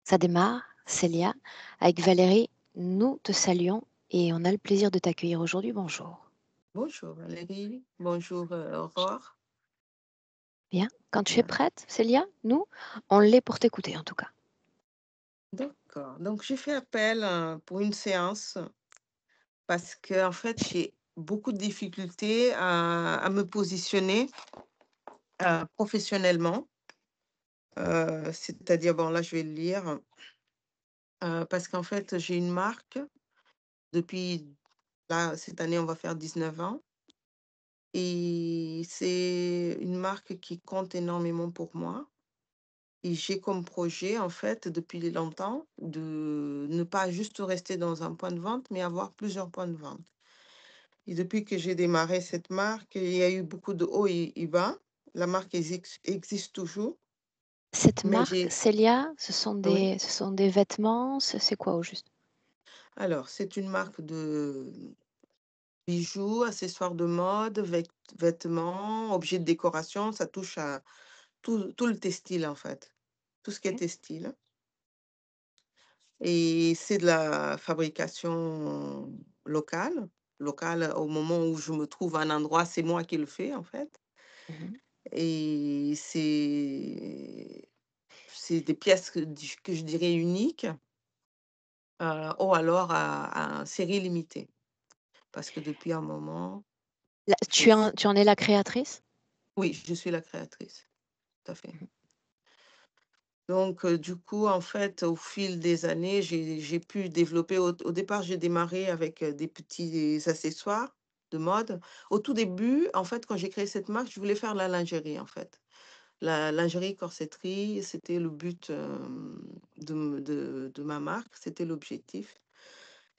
Ça démarre, Célia. Avec Valérie, nous te saluons et on a le plaisir de t'accueillir aujourd'hui. Bonjour. Bonjour Valérie, bonjour Aurore. Bien. Quand tu es Bien. prête, Célia, nous, on l'est pour t'écouter en tout cas. D'accord. Donc j'ai fait appel pour une séance parce que en fait j'ai beaucoup de difficultés à me positionner professionnellement. C'est-à-dire, bon là je vais le lire, parce qu'en fait j'ai une marque depuis, là cette année on va faire 19 ans et c'est une marque qui compte énormément pour moi. Et j'ai comme projet, en fait, depuis longtemps, de ne pas juste rester dans un point de vente, mais avoir plusieurs points de vente. Et depuis que j'ai démarré cette marque, il y a eu beaucoup de hauts et bas. La marque existe toujours, Cette mais marque, j'ai... Célia, Oui. ce sont des vêtements, c'est quoi au juste? Alors, c'est une marque de bijoux, accessoires de mode, vêtements, objets de décoration. Ça touche à tout le textile, en fait. Tout ce qui est Ok. textile. Et c'est de la fabrication locale au moment où je me trouve à un endroit, c'est moi qui le fais en fait. Mhm. Et c'est des pièces que je dirais uniques, ou alors à série limitée. Parce que depuis un moment, je f Tu en es la créatrice? oui, je suis la créatrice, tout à fait. Mhm. Donc du coup, en fait, au fil des années, j'ai pu développer au départ, j'ai démarré avec, des petits accessoires de mode. Au tout début, en fait, quand j'ai créé cette marque, je voulais faire la lingerie, en fait. La lingerie corsetterie, c'était le but, de ma marque, c'était l'objectif.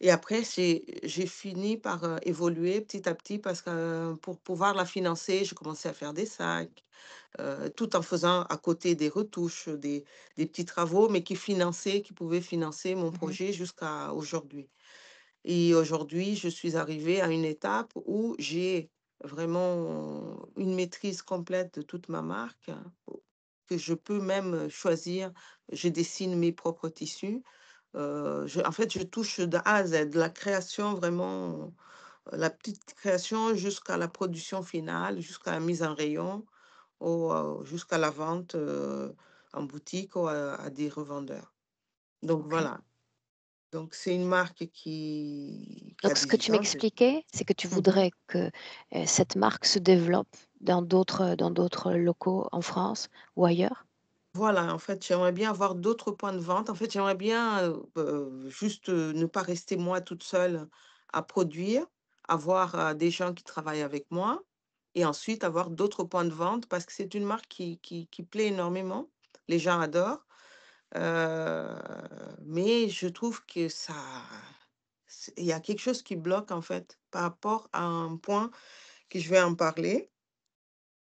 Et après, j'ai fini par, évoluer petit à petit parce que, pour pouvoir la financer, j'ai commencé à faire des sacs, tout en faisant à côté des retouches, des petits travaux, mais qui pouvaient financer mon Mhm. projet jusqu'à aujourd'hui. Et aujourd'hui, je suis arrivée à une étape où j'ai vraiment une maîtrise complète de toute ma marque, que je peux même choisir. Je dessine mes propres tissus. En fait, je touche de A à Z, de la création vraiment, la petite création jusqu'à la production finale, jusqu'à la mise en rayon ou, jusqu'à la vente, en boutique ou à des revendeurs. Donc Ok. voilà, donc c'est une marque qui a Donc ce que tu 18 ans. m'expliquais, c'est que tu Mmh. voudrais que cette marque se développe dans d'autres locaux en France ou ailleurs? Voilà, en fait, j'aimerais bien avoir d'autres points de vente. En fait, j'aimerais bien, juste, ne pas rester moi toute seule à produire, avoir, des gens qui travaillent avec moi et ensuite avoir d'autres points de vente parce que c'est une marque qui plaît énormément. Les gens adorent, heu, mais je trouve que ça il y a quelque chose qui bloque, en fait, par rapport à un point que je vais en parler.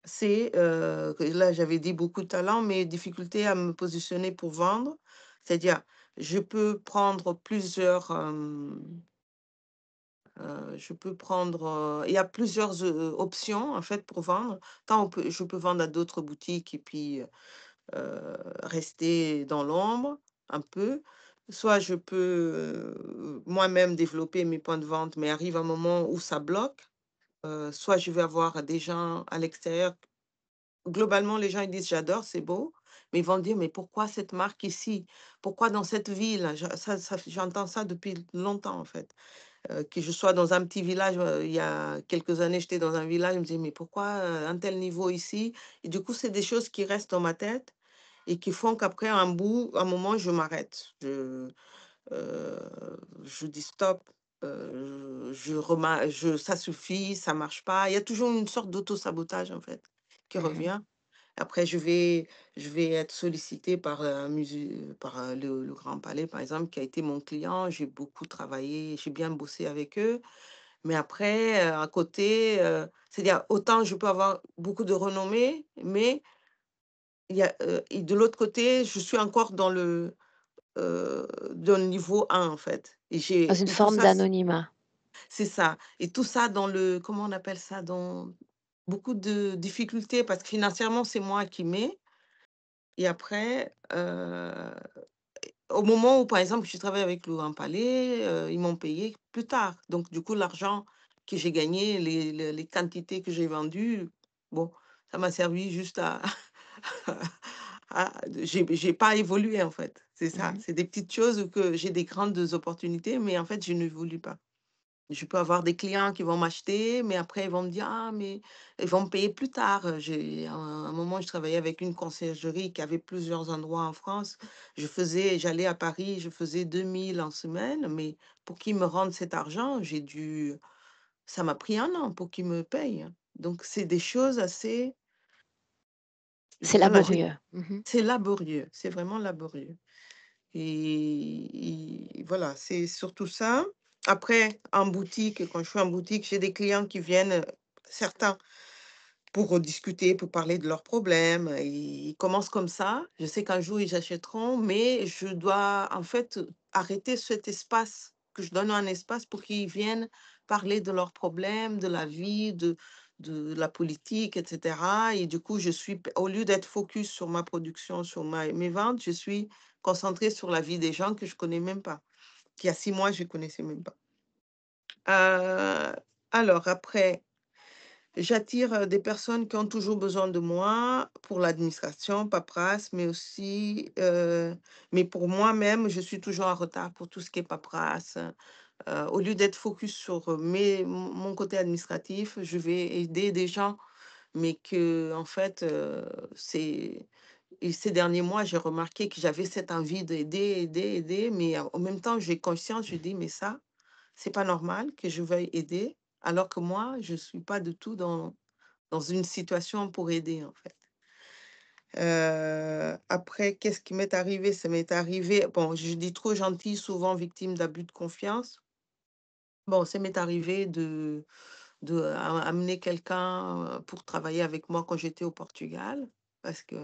C'est, que là, j'avais dit beaucoup de talent, mais difficulté à me positionner pour vendre. C'est-à-dire, je peux prendre plusieurs, je peux prendre, il y a plusieurs, options, en fait, pour vendre. Tant je peux vendre à d'autres boutiques et puis, rester dans l'ombre un peu. Soit je peux, moi-même développer mes points de vente, mais arrive un moment où ça bloque. Soit je vais avoir des gens à l'extérieur. Globalement, les gens ils disent: «J'adore, c'est beau», mais ils vont dire: «Mais pourquoi cette marque ici? Pourquoi dans cette ville?» J'entends ça depuis longtemps, en fait. Que je sois dans un petit village, il y a quelques années, j'étais dans un village, je me disais: «Mais pourquoi, un tel niveau ici?» Et du coup, c'est des choses qui restent dans ma tête et qui font qu'après un moment, je m'arrête. Heu, je dis: «Stop», ça suffit, ça marche pas. Il y a toujours une sorte d'auto-sabotage, en fait, qui Mmh. revient. Après je vais être sollicitée par, par, le Grand Palais, par exemple, qui a été mon client. J'ai beaucoup travaillé, j'ai bien bossé avec eux. Mais après, à côté, c'est-à-dire autant je peux avoir beaucoup de renommée, mais il y a, et de l'autre côté, je suis encore dans le niveau 1 en fait. Dans une Et tout forme ça d'anonymat. c'est ça. Et tout ça dans le comment on appelle ça? Dans beaucoup de difficultés parce que financièrement, c'est moi qui mets. Et après, au moment où, par exemple, je travaille avec Laurent Palais, ils m'ont payé plus tard. Donc du coup, l'argent que j'ai gagné, les quantités que j'ai vendues, bon, ça m'a servi juste à j'ai pas évolué, en fait. C'est ça, Mmh. c'est des petites choses que j'ai des grandes opportunités, mais en fait, je n'évolue pas. Je peux avoir des clients qui vont m'acheter, mais après ils vont me dire: «Ah mais» ils vont me payer plus tard. J'ai à un moment, je travaillais avec une conciergerie qui avait plusieurs endroits en France. J'allais à Paris, je faisais 2 000 en semaine, mais pour qu'ils me rendent cet argent, ça m'a pris 1 an pour qu'ils me payent, hein. Donc c'est des choses assez, C'est voilà, laborieux. Mmh. c'est laborieux, c'est vraiment laborieux. Et voilà, c'est surtout ça. Après, en boutique, quand je suis en boutique, j'ai des clients qui viennent, certains pour discuter, pour parler de leurs problèmes. Et ils commencent comme ça. Je sais qu'un jour, ils achèteront, mais je dois en fait arrêter cet espace, que je donne un espace pour qu'ils viennent parler de leurs problèmes, de la vie, de la politique, etc. Et du coup, au lieu d'être focus sur ma production, sur mes ventes, je suis concentrée sur la vie des gens que je connais même pas, qu'il y a 6 mois, je connaissais même pas. Euh, alors après, j'attire, des personnes qui ont toujours besoin de moi pour l'administration, paperasse, mais aussi, mais pour moi-même, je suis toujours en retard pour tout ce qui est paperasse. Au lieu d'être focus sur, mon côté administratif, je vais aider des gens, mais que en fait, c'est et ces derniers mois, j'ai remarqué que j'avais cette envie d'aider, aider, aider, mais en même temps, j'ai conscience, je dis: «Mais ça, c'est pas normal que je veuille aider, alors que moi, je suis pas du tout dans une situation pour aider, en fait». Après, qu'est-ce qui m'est arrivé? Ça m'est arrivé, bon, je dis trop gentil, souvent victime d'abus de confiance. Bon, ça m'est arrivé de amener quelqu'un, pour travailler avec moi quand j'étais au Portugal, parce que,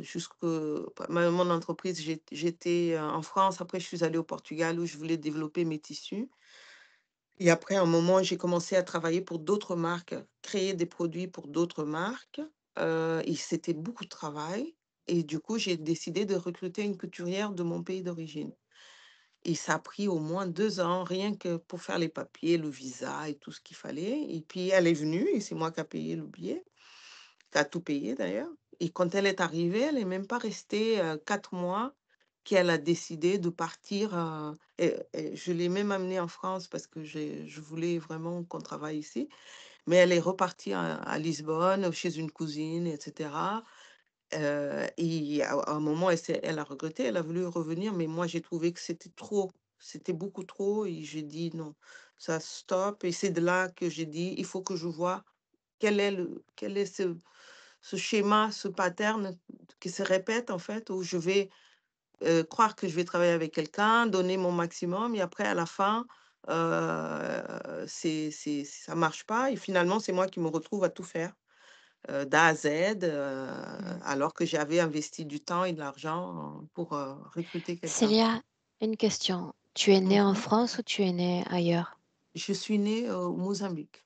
jusque mon entreprise, j'étais, en France, après je suis allée au Portugal où je voulais développer mes tissus. Et après, à un moment, j'ai commencé à travailler pour d'autres marques, créer des produits pour d'autres marques, et c'était beaucoup de travail. Et du coup, j'ai décidé de recruter une couturière de mon pays d'origine. Et ça a pris au moins 2 ans, rien que pour faire les papiers, le visa et tout ce qu'il fallait. Et puis elle est venue et c'est moi qui a payé le billet, qui a tout payé d'ailleurs. Et quand elle est arrivée, elle est même pas restée, 4 mois, qu'elle a décidé de partir, et je l'ai même amenée en France parce que je voulais vraiment qu'on travaille ici. Mais elle est repartie à Lisbonne, chez une cousine, et cetera. Et à un moment, elle a regretté, elle a voulu revenir, mais moi j'ai trouvé que c'était trop, c'était beaucoup trop et j'ai dit: «Non, ça stop». Et c'est de là que j'ai dit: «Il faut que je vois quel est ce schéma, ce pattern qui se répète en fait, où je vais, croire que je vais travailler avec quelqu'un, donner mon maximum et après à la fin, ça marche pas et finalement c'est moi qui me retrouve à tout faire, d'A à Z, Mmh. alors que j'avais investi du temps et de l'argent, pour, recruter quelqu'un». Célia, une question. Tu es née en Mmh. France ou tu es née ailleurs? Je suis née au Mozambique.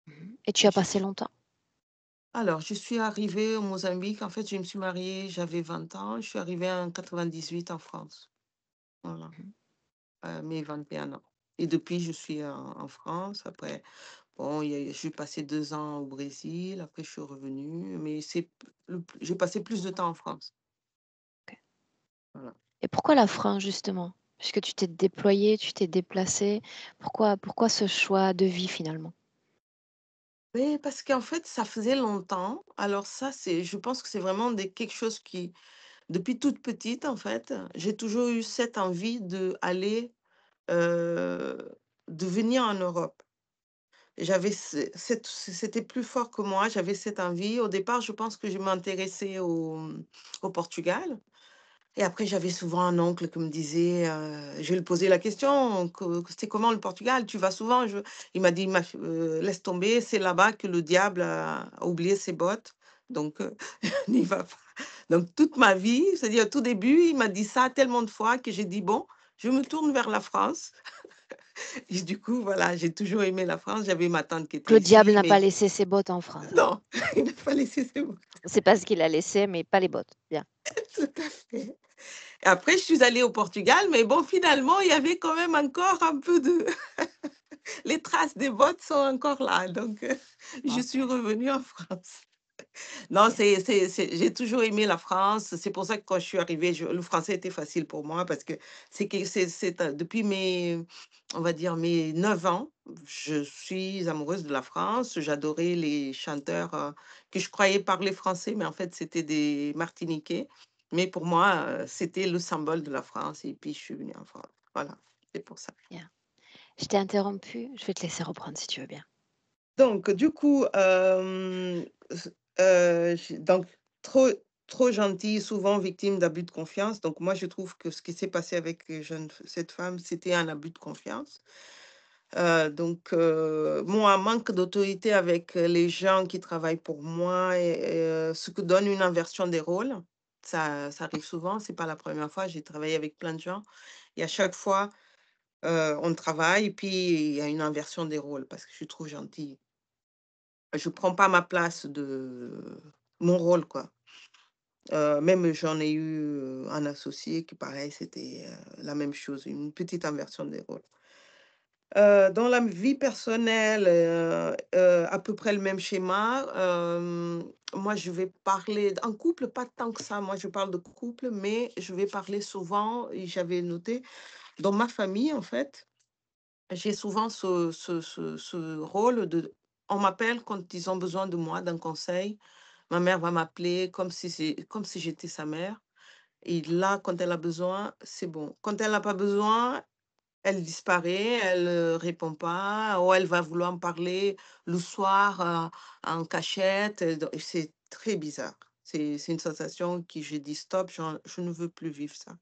Mmh. Et tu as Je passé suis longtemps? Alors je suis arrivée au Mozambique, en fait, je me suis mariée, j'avais 20 ans, je suis arrivée en 98 en France. Voilà, Mmh. mes 21 ans et depuis je suis en France. Après, bon, je suis passée 2 ans au Brésil, après je suis revenue, mais j'ai passé plus de temps en France. OK. Voilà. Et pourquoi la France justement? Puisque tu t'es déployée, tu t'es déplacée. Pourquoi ce choix de vie finalement? Mais parce qu'en fait, ça faisait longtemps. Alors ça, je pense que c'est vraiment quelque chose qui, depuis toute petite, en fait, j'ai toujours eu cette envie euh, de venir en Europe. C'était plus fort que moi. J'avais cette envie. Au départ, je pense que je m'intéressais au Portugal. Et après, j'avais souvent un oncle qui me disait, je lui posais la question, «C'est comment le Portugal? Tu vas souvent?» Il m'a dit: Laisse tomber, c'est là-bas que le diable a oublié ses bottes, donc n'y va pas». Donc toute ma vie, c'est-à-dire au tout début, il m'a dit ça tellement de fois que j'ai dit: «Bon, je me tourne vers la France». Et du coup, voilà, j'ai toujours aimé la France. J'avais ma tante qui était Le diable ici, n'a pas mais laissé ses bottes en France. non, il n'a pas laissé ses bottes. C'est pas ce qu'il a laissé, mais pas les bottes. Bien. Tout à fait. Et après, je suis allée au Portugal, mais bon, finalement, il y avait quand même encore un peu de les traces des bottes sont encore là, donc je Bon, suis revenue en France. Non, bien, j'ai toujours aimé la France. C'est pour ça que quand je suis arrivée, le français était facile pour moi parce que depuis on va dire, mes 9 ans, je suis amoureuse de la France. J'adorais les chanteurs que je croyais parler français, mais en fait, c'était des Martiniquais. Mais pour moi, c'était le symbole de la France et puis je suis venue en France. Voilà, c'est pour ça. bien. Je t'ai interrompu, je vais te laisser reprendre si tu veux bien. Donc du coup, s j'ai donc trop trop gentille, souvent victime d'abus de confiance. Donc moi, je trouve que ce qui s'est passé avec, cette femme, c'était un abus de confiance. Moi, un manque d'autorité avec, les gens qui travaillent pour moi ce que donne une inversion des rôles. Ça arrive souvent, c'est pas la première fois, j'ai travaillé avec plein de gens et à chaque fois, on travaille et puis il y a une inversion des rôles parce que je suis trop gentille. Je prends pas ma place de mon rôle, quoi. Même j'en ai eu, un associé qui pareil, c'était, la même chose, une petite inversion des rôles. Dans la vie personnelle, à peu près le même schéma. Moi, je vais parler en couple, pas tant que ça. Moi, je parle de couple, mais je vais parler souvent et j'avais noté dans ma famille, en fait, j'ai souvent ce rôle de on m'appelle quand ils ont besoin de moi, d'un conseil. Ma mère va m'appeler comme si j'étais sa mère et là, quand elle a besoin, c'est bon. Quand elle n'a pas besoin, elle disparaît, elle, répond pas ou elle va vouloir me parler le soir, en cachette, et c'est très bizarre. C'est une sensation qui j'ai dit: «Stop, je ne veux plus vivre ça».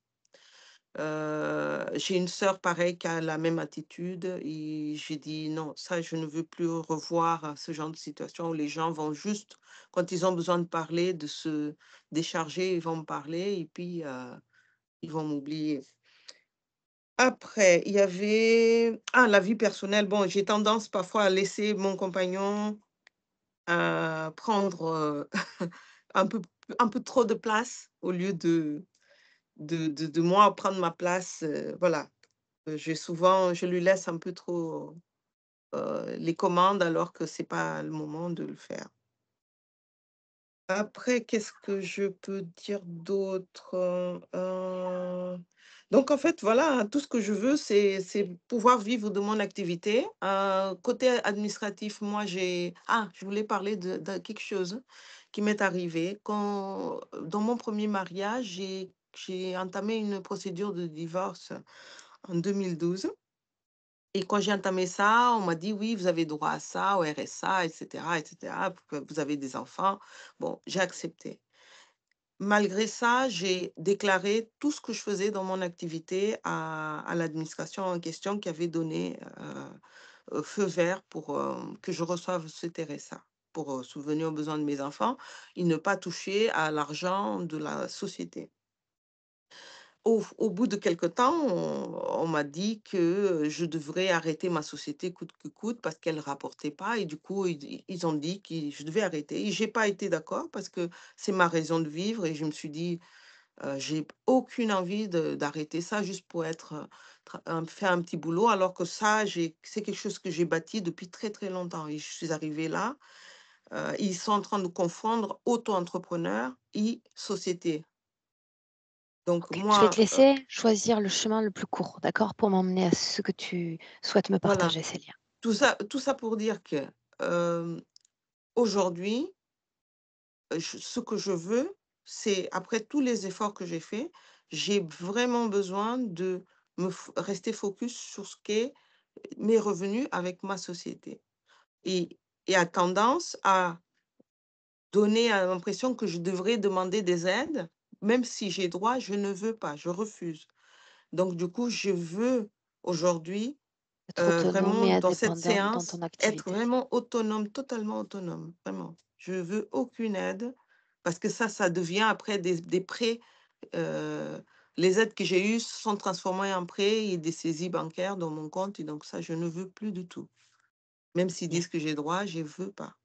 J'ai une sœur pareil qui a la même attitude et j'ai dit: «Non, ça je ne veux plus revoir ce genre de situation où les gens vont juste quand ils ont besoin de parler, de se décharger, ils vont me parler et puis, ils vont m'oublier». Après, il y avait la vie personnelle. Bon, j'ai tendance parfois à laisser mon compagnon, prendre, un peu un peu trop de place au lieu de moi prendre ma place, voilà. Je lui laisse un peu trop, les commandes alors que c'est pas le moment de le faire. Après, qu'est-ce que je peux dire d'autre? Donc en fait, voilà, hein, tout ce que je veux, c'est pouvoir vivre de mon activité. Côté administratif, moi, je voulais parler de quelque chose qui m'est arrivé. Dans mon premier mariage, j'ai entamé une procédure de divorce en 2012. Et quand j'ai entamé ça, on m'a dit: «Oui, vous avez droit à ça, au RSA et cetera, pour que vous avez des enfants». Bon, j'ai accepté. Malgré ça, j'ai déclaré tout ce que je faisais dans mon activité à l'administration en question qui avait donné, feu vert pour, que je reçoive cet RSA, pour, subvenir aux besoins de mes enfants et ne pas toucher à l'argent de la société. Au bout de quelque temps, on m'a dit que, je devrais arrêter ma société coûte que coûte parce qu'elle rapportait pas et du coup, ils ont dit que je devais arrêter et j'ai pas été d'accord parce que c'est ma raison de vivre et je me suis dit, «J'ai aucune envie d'arrêter ça juste pour être, faire un petit boulot», alors que ça, c'est quelque chose que j'ai bâti depuis très, très longtemps et je suis arrivée là, ils sont en train de confondre auto-entrepreneur et société. Donc OK, je vais moi, te laisser choisir le chemin le plus court, d'accord? Pour m'emmener à ce que tu souhaites me voilà. partager, Célia. Tout ça pour dire que, aujourd'hui, ce que je veux, c'est après tous les efforts que j'ai faits, j'ai vraiment besoin de rester focus sur ce qu'est mes revenus avec ma société et a tendance à donner l'impression que je devrais demander des aides, même si j'ai droit, je ne veux pas, je refuse. Donc du coup, je veux aujourd'hui Être autonome vraiment et dans cette indépendante dans séance, ton être activité. vraiment autonome, totalement autonome, vraiment. Je veux aucune aide parce que ça devient après des prêts, les aides que j'ai eues se sont transformées en prêts et des saisies bancaires dans mon compte et donc ça, je ne veux plus du tout. Même s'ils Bien. disent que j'ai droit, je veux pas.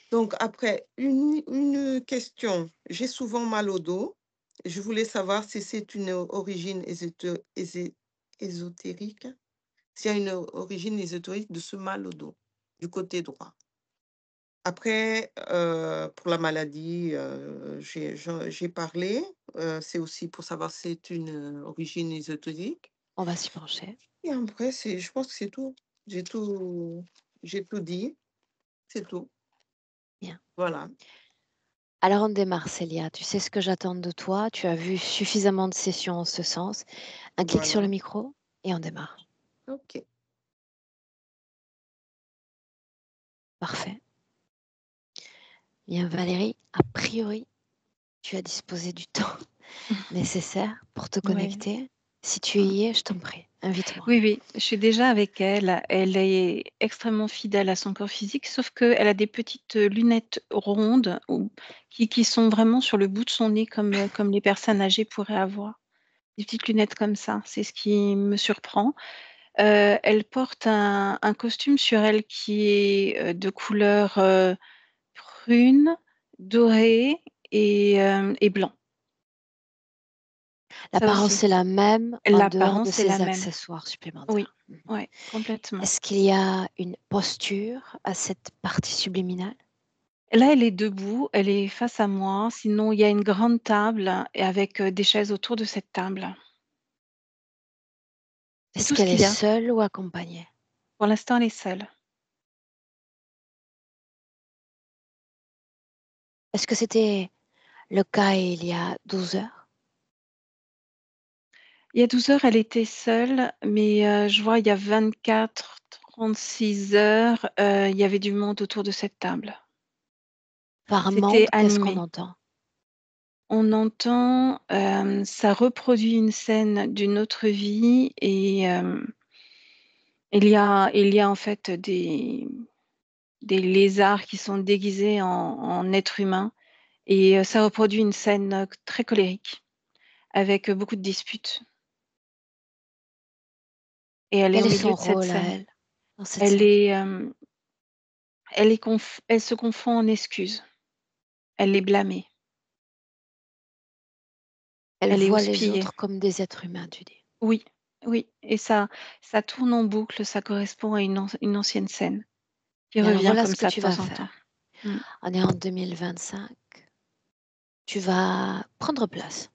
Donc après, une question, j'ai souvent mal au dos. Je voulais savoir si c'est une origine ésotérique, s'il y a une origine ésotérique de ce mal au dos, du côté droit. Après, pour la maladie, j'ai parlé, c'est aussi pour savoir si c'est une, origine ésotérique On va s'y pencher. et après je pense que c'est tout. J'ai tout j'ai tout dit, c'est tout. Bien. Voilà, Alors on démarre, Célia. Tu sais ce que j'attends de toi. Tu as vu suffisamment de sessions en ce sens. Un clic sur le voilà. micro et on démarre. OK. Parfait. Bien, Valérie, a priori, tu as disposé du temps nécessaire pour te Ouais. connecter. Si tu Mmh. y es, je t'en prie, invite-moi. Oui, oui, je suis déjà avec elle. Elle est extrêmement fidèle à son corps physique, sauf qu'elle a des petites, lunettes rondes ou qui sont vraiment sur le bout de son nez comme les personnes âgées pourraient avoir. Des petites lunettes comme ça, c'est ce qui me surprend. Elle porte un costume sur elle qui est, de couleur, prune, dorée et blanc. Ça aussi, L'apparence est la même en dehors de l'apparence est la ces même. accessoires Oui, supplémentaires. Mhm. ouais, complètement. Est-ce qu'il y a une posture à cette partie subliminale? Là, elle est debout, elle est face à moi, sinon il y a une grande table et avec, des chaises autour de cette table. C'est Est-ce tout ce qu'elle est qu'il y a. seule ou accompagnée? Pour l'instant, elle est seule. Est-ce que c'était le cas il y a 12 heures? Il y a 12 heures, elle était seule, mais je vois il y a 24-36 heures, il y avait du monde autour de cette table. Par C'était monde, qu'est-ce qu'on animé. entend? On entend, ça reproduit une scène d'une autre vie et il y a en fait des lézards qui sont déguisés en êtres humains et ça reproduit une scène, très colérique avec, beaucoup de disputes et elle est Quel au est milieu son de cette rôle à scène. elle dans cette Elle scène? est, elle se confond en excuses. Elle est blâmée. Elle Elle est voit les houspillée. autres comme des êtres humains, tu dis. Oui, oui et ça tourne en boucle, ça correspond à une ancienne scène qui Mais alors revient voilà comme ce que ça de tu vas temps en temps. faire. Mmh, On est en 2025. Tu vas prendre place.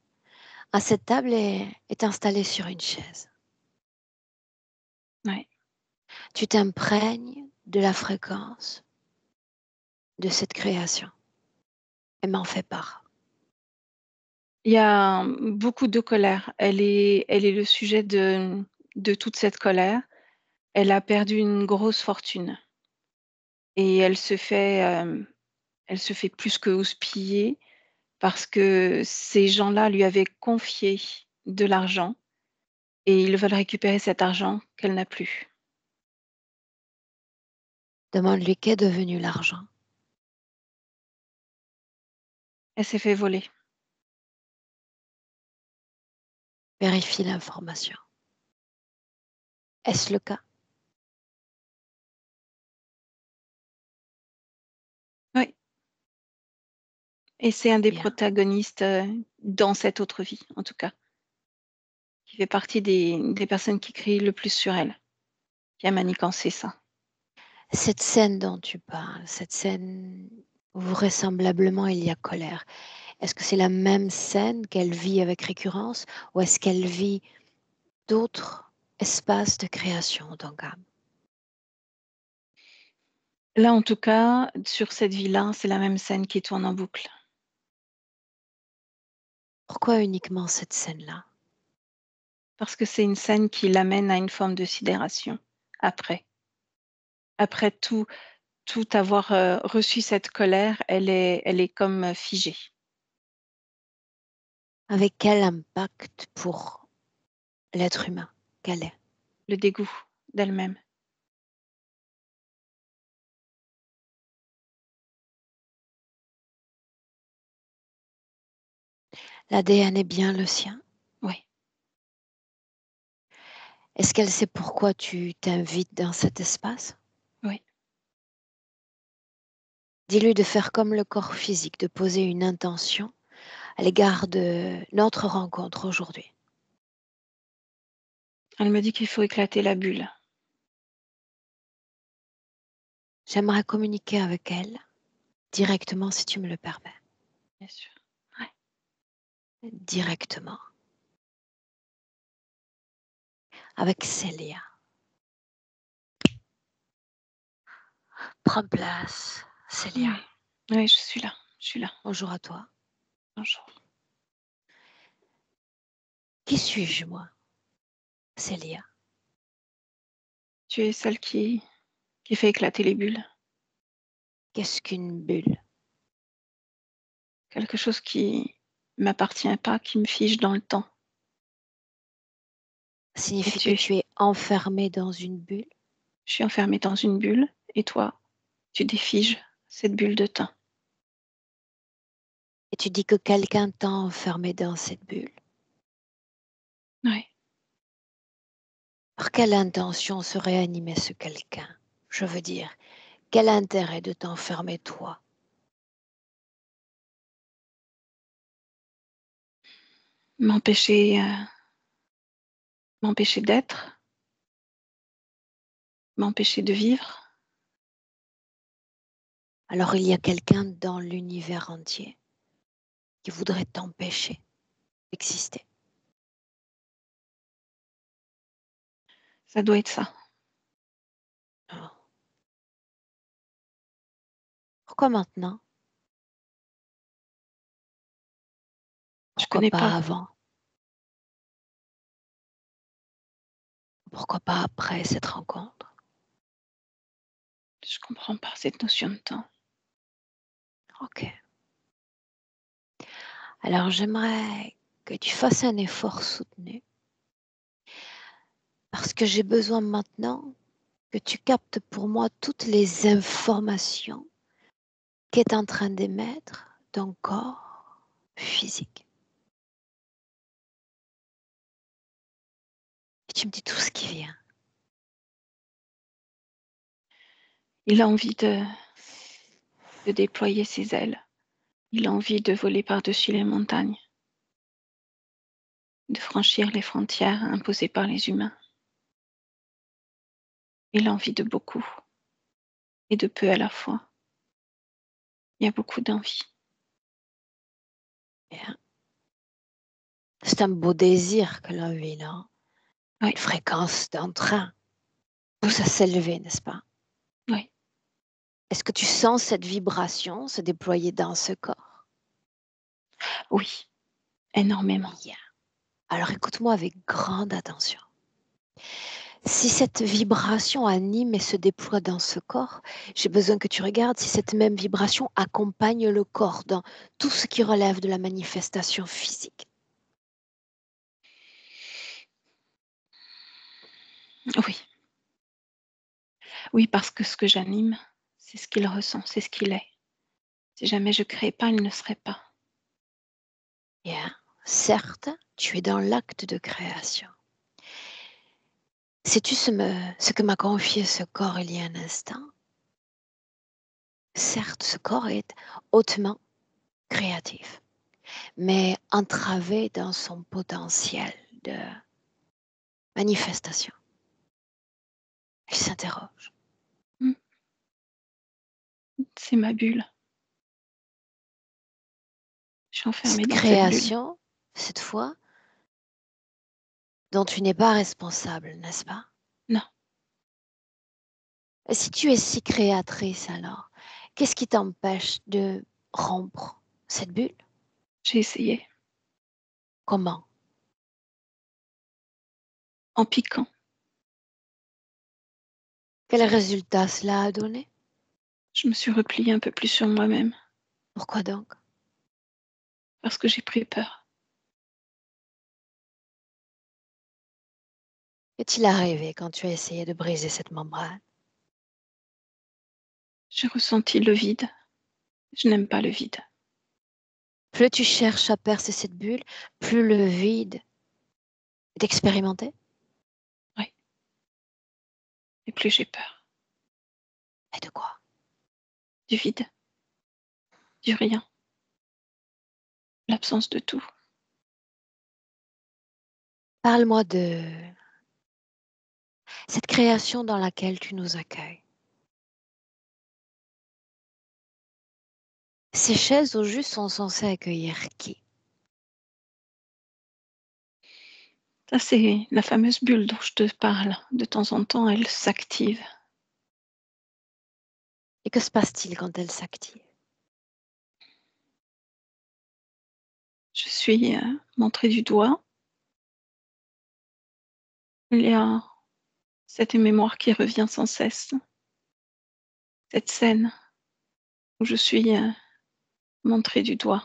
À cette table est installée sur une chaise. ouais. Tu t'imprègnes de la fréquence de cette création et m'en fais part. Il y a, beaucoup de colère. Elle est le sujet de toute cette colère. Elle a perdu une grosse fortune et elle se fait plus que houspiller parce que ces gens-là lui avaient confié de l'argent et ils veulent récupérer cet argent qu'elle n'a plus. Demande-lui qu'est devenu l'argent. Elle s'est fait voler. Vérifie l'information. Est-ce le cas? Oui et c'est un des Bien. protagonistes, dans cette autre vie, en tout cas, qui fait partie des personnes qui crient le plus sur elle, qui a manigancé ça. Cette scène dont tu parles, cette scène où vraisemblablement il y a colère, est-ce que c'est la même scène qu'elle vit avec récurrence ou est-ce qu'elle vit d'autres espaces de création dans gamme? Là, en tout cas, sur cette vie-là, c'est la même scène qui tourne en boucle. Pourquoi uniquement cette scène-là? Parce que c'est une scène qui l'amène à une forme de sidération après. Après tout avoir, reçu cette colère, elle est comme, figée. Avec quel impact pour l'être humain qu'elle est? Le dégoût d'elle-même. L'ADN est bien le sien? Oui, Est-ce qu'elle sait pourquoi tu t'invites dans cet espace? oui. Dis-lui de faire comme le corps physique, de poser une intention à l'égard de notre rencontre aujourd'hui? Elle me dit qu'il faut éclater la bulle. J'aimerais communiquer avec elle directement si tu me le permets. Bien sûr. Ouais. Directement. Avec Célia. Prends place, Célia. Oui. Oui, je suis là. Je suis là. Bonjour à toi. Bonjour. Qui suis-je, moi? Célia. Tu es celle qui fait éclater les bulles. Qu'est-ce qu'une bulle? Quelque chose qui m'appartient pas, qui me fige dans le temps. Ça Et signifie que tu es enfermé dans une bulle? je suis enfermée dans une bulle et toi, tu défiges cette bulle de temps. Et tu dis que quelqu'un t'a enfermé dans cette bulle. Oui. Par quelle intention serait animé ce quelqu'un? Je veux dire, quel intérêt de t'enfermer toi? M'empêcher m'empêcher d'être, m'empêcher de vivre. Alors il y a quelqu'un dans l'univers entier qui voudrait t'empêcher d'exister. Ça doit être ça. Alors, pourquoi maintenant? Je Pourquoi connais pas pas. avant? Pourquoi pas après cette rencontre? Je comprends pas cette notion de temps. Ok. Alors j'aimerais que tu fasses un effort soutenu parce que j'ai besoin maintenant que tu captes pour moi toutes les informations qu'est en train d'émettre ton corps physique. Et tu me dis tout ce qui vient. Il a envie de déployer ses ailes. Il a envie de voler par-dessus les montagnes, de franchir les frontières imposées par les humains. Il a envie de beaucoup et de peu à la fois. Il y a beaucoup d'envie. Bien. C'est un beau désir que l'on vit, non? Oui, Une fréquence d'un train. Tout oui, ça s'élever, n'est-ce pas? oui, Est-ce que tu sens cette vibration se déployer dans ce corps? oui, énormément. Bien. Alors écoute-moi avec grande attention. Si cette vibration anime et se déploie dans ce corps, j'ai besoin que tu regardes si cette même vibration accompagne le corps dans tout ce qui relève de la manifestation physique. Oui, oui, parce que ce que j'anime, c'est ce qu'il ressent, c'est ce qu'il est. Si jamais je créais pas, il ne serait pas. Bien. Certes, tu es dans l'acte de création. Sais-tu ce que m'a confié ce corps il y a un instant? Certes, ce corps est hautement créatif, mais entravé dans son potentiel de manifestation. Il s'interroge. Hmm, c'est ma bulle. Je suis enfermée Cette dans cette bulle. création, cette fois, dont tu n'es pas responsable, n'est-ce pas? Non, Et si tu es si créatrice alors, qu'est-ce qui t'empêche de rompre cette bulle? j'ai essayé. Comment? En piquant. Quel résultat cela a donné? Je me suis repliée un peu plus sur moi-même Pourquoi donc? parce que j'ai pris peur. Qu'est-il arrivé quand tu as essayé de briser cette membrane? J'ai ressenti le vide. Je n'aime pas le vide. Plus tu cherches à percer cette bulle, plus le vide est expérimenté. Oui. Et plus j'ai peur. Et de quoi? Du vide. Du rien. l'absence de tout. Parle-moi de cette création dans laquelle tu nous accueilles. Ces chaises au juste sont censées accueillir qui? Ça, c'est la fameuse bulle dont je te parle. De temps en temps, elle s'active. Et que se passe-t-il quand elle s'active? Je suis montrée du doigt. Il y a cette mémoire qui revient sans cesse. Cette scène où je suis montrée du doigt.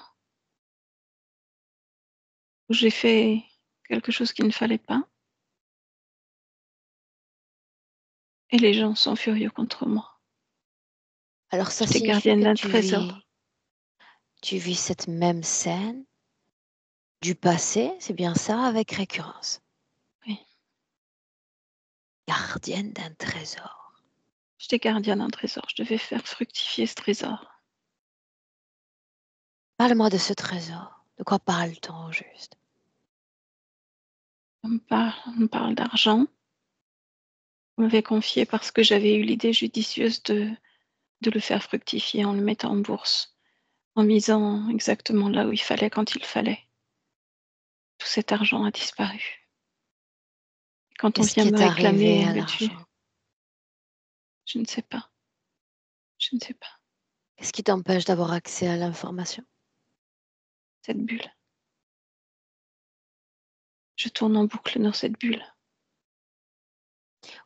Où j'ai fait quelque chose qu'il ne fallait pas. Et les gens sont furieux contre moi. Alors ça J'étais signifie gardienne que d'un trésor. tu vis cette même scène du passé, c'est bien ça, avec récurrence. Oui, Gardienne d'un trésor. j'étais gardienne d'un trésor. Je devais faire fructifier ce trésor. Parle-moi de ce trésor. De quoi parle-t-on au juste? On me parle d'argent. On m'avait confié parce que j'avais eu l'idée judicieuse de le faire fructifier en le mettant en bourse, en misant exactement là où il fallait quand il fallait. Tout cet argent a disparu. Quand on Qu'est-ce vient qui me est arrivé réclamer à le dû, l'argent? je ne sais pas. Je ne sais pas. Qu'est-ce qui t'empêche d'avoir accès à l'information? Cette bulle. Je tourne en boucle dans cette bulle.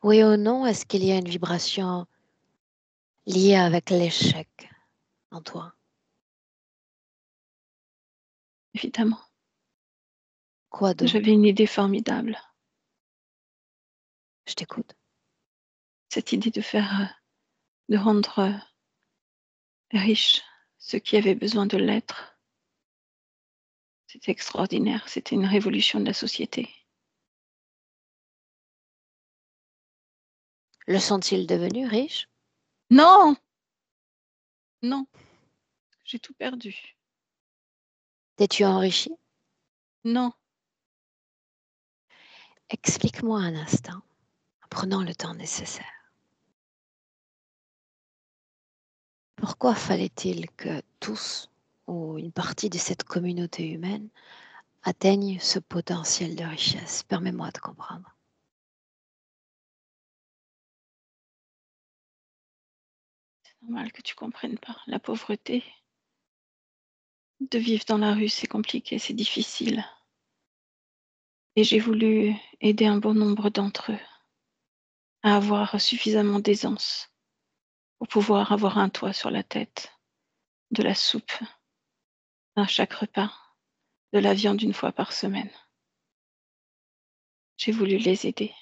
Oui ou non, est-ce qu'il y a une vibration liée avec l'échec en toi? Évidemment. Quoi J'avais d'autre? une idée formidable. Je t'écoute. Cette idée de rendre riches ceux qui avaient besoin de l'être. C'était extraordinaire. C'était une révolution de la société. Le sont-ils devenus riches? Non! Non! J'ai tout perdu. T'es-tu enrichi? Non! Explique-moi un instant, en prenant le temps nécessaire. Pourquoi fallait-il que tous ou une partie de cette communauté humaine atteignent ce potentiel de richesse? Permets-moi de comprendre. C'est normal que tu comprennes pas. La pauvreté, de vivre dans la rue, c'est compliqué, c'est difficile. Et j'ai voulu aider un bon nombre d'entre eux à avoir suffisamment d'aisance pour pouvoir avoir un toit sur la tête, de la soupe à chaque repas, de la viande une fois par semaine. J'ai voulu les aider.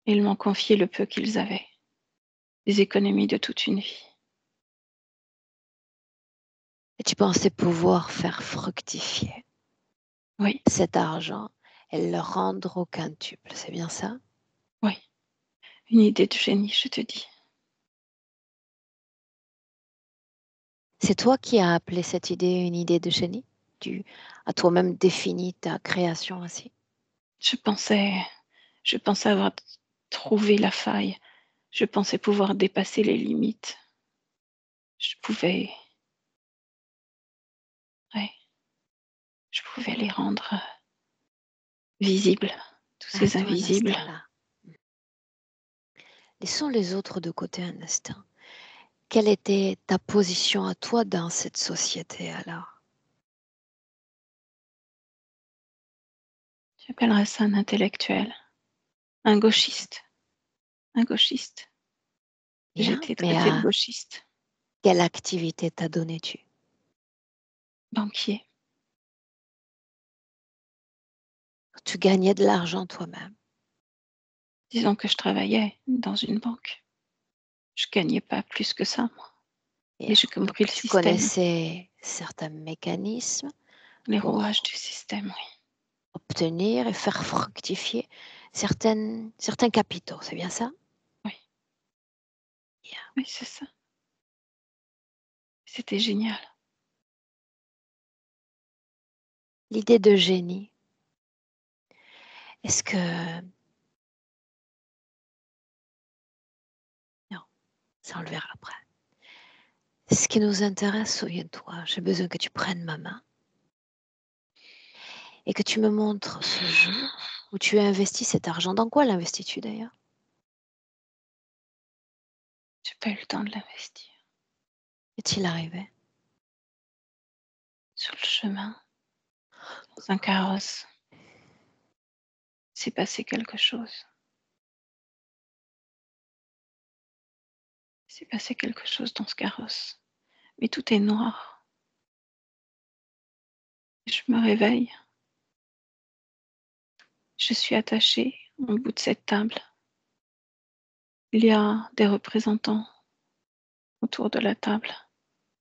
Et ils m'ont confié le peu qu'ils avaient, les économies de toute une vie. Et tu pensais pouvoir faire fructifier Oui, cet argent et le rendre au quintuple, c'est bien ça? oui, une idée de génie, je te dis. C'est toi qui as appelé cette idée une idée de génie? Tu as toi-même défini ta création ainsi? Je pensais, je pensais avoir trouvé la faille. Je pensais pouvoir dépasser les limites. Je pouvais, ouais, je pouvais les rendre visibles, tous ces Arrête-toi un invisibles. instant là. Laissons les autres de côté un instant. Quelle était ta position à toi dans cette société alors? J'appellerais ça un intellectuel, un gauchiste, un gauchiste. J'ai Bien, été mais traitée de à gauchiste, quelle activité t'as donné-tu? banquier. Tu gagnais de l'argent toi-même. Disons que je travaillais dans une banque. Je gagnais pas plus que ça, moi. Bien. Mais j'ai Donc compris le tu système, connaissais certains mécanismes les rouages pour du système, oui. obtenir et faire fructifier certains capitaux, c'est bien ça? Oui, Bien. oui, c'est ça. C'était génial. L'idée de génie, est-ce que... Non, ça on le verra après. Ce qui nous intéresse, souviens-toi, j'ai besoin que tu prennes ma main et que tu me montres ce jour où tu as investi cet argent. Dans quoi l'investis-tu d'ailleurs? J'ai pas eu le temps de l'investir. Est-il arrivé? Sur le chemin, dans un carrosse, s'est passé quelque chose. Il s'est passé quelque chose dans ce carrosse. Mais tout est noir. Je me réveille. Je suis attachée au bout de cette table. Il y a des représentants autour de la table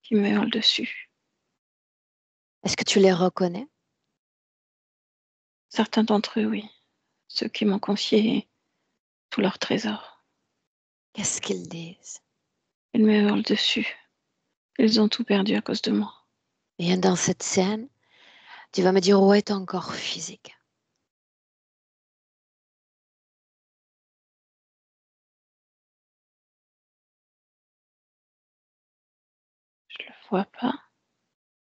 qui me hurlent dessus. Est-ce que tu les reconnais? Certains d'entre eux, oui. Ceux qui m'ont confié tout leur trésor. Qu'est-ce qu'ils disent? Ils me hurlent dessus. Ils ont tout perdu à cause de moi. Et dans cette scène, tu vas me dire où est ton corps physique? Je le vois pas.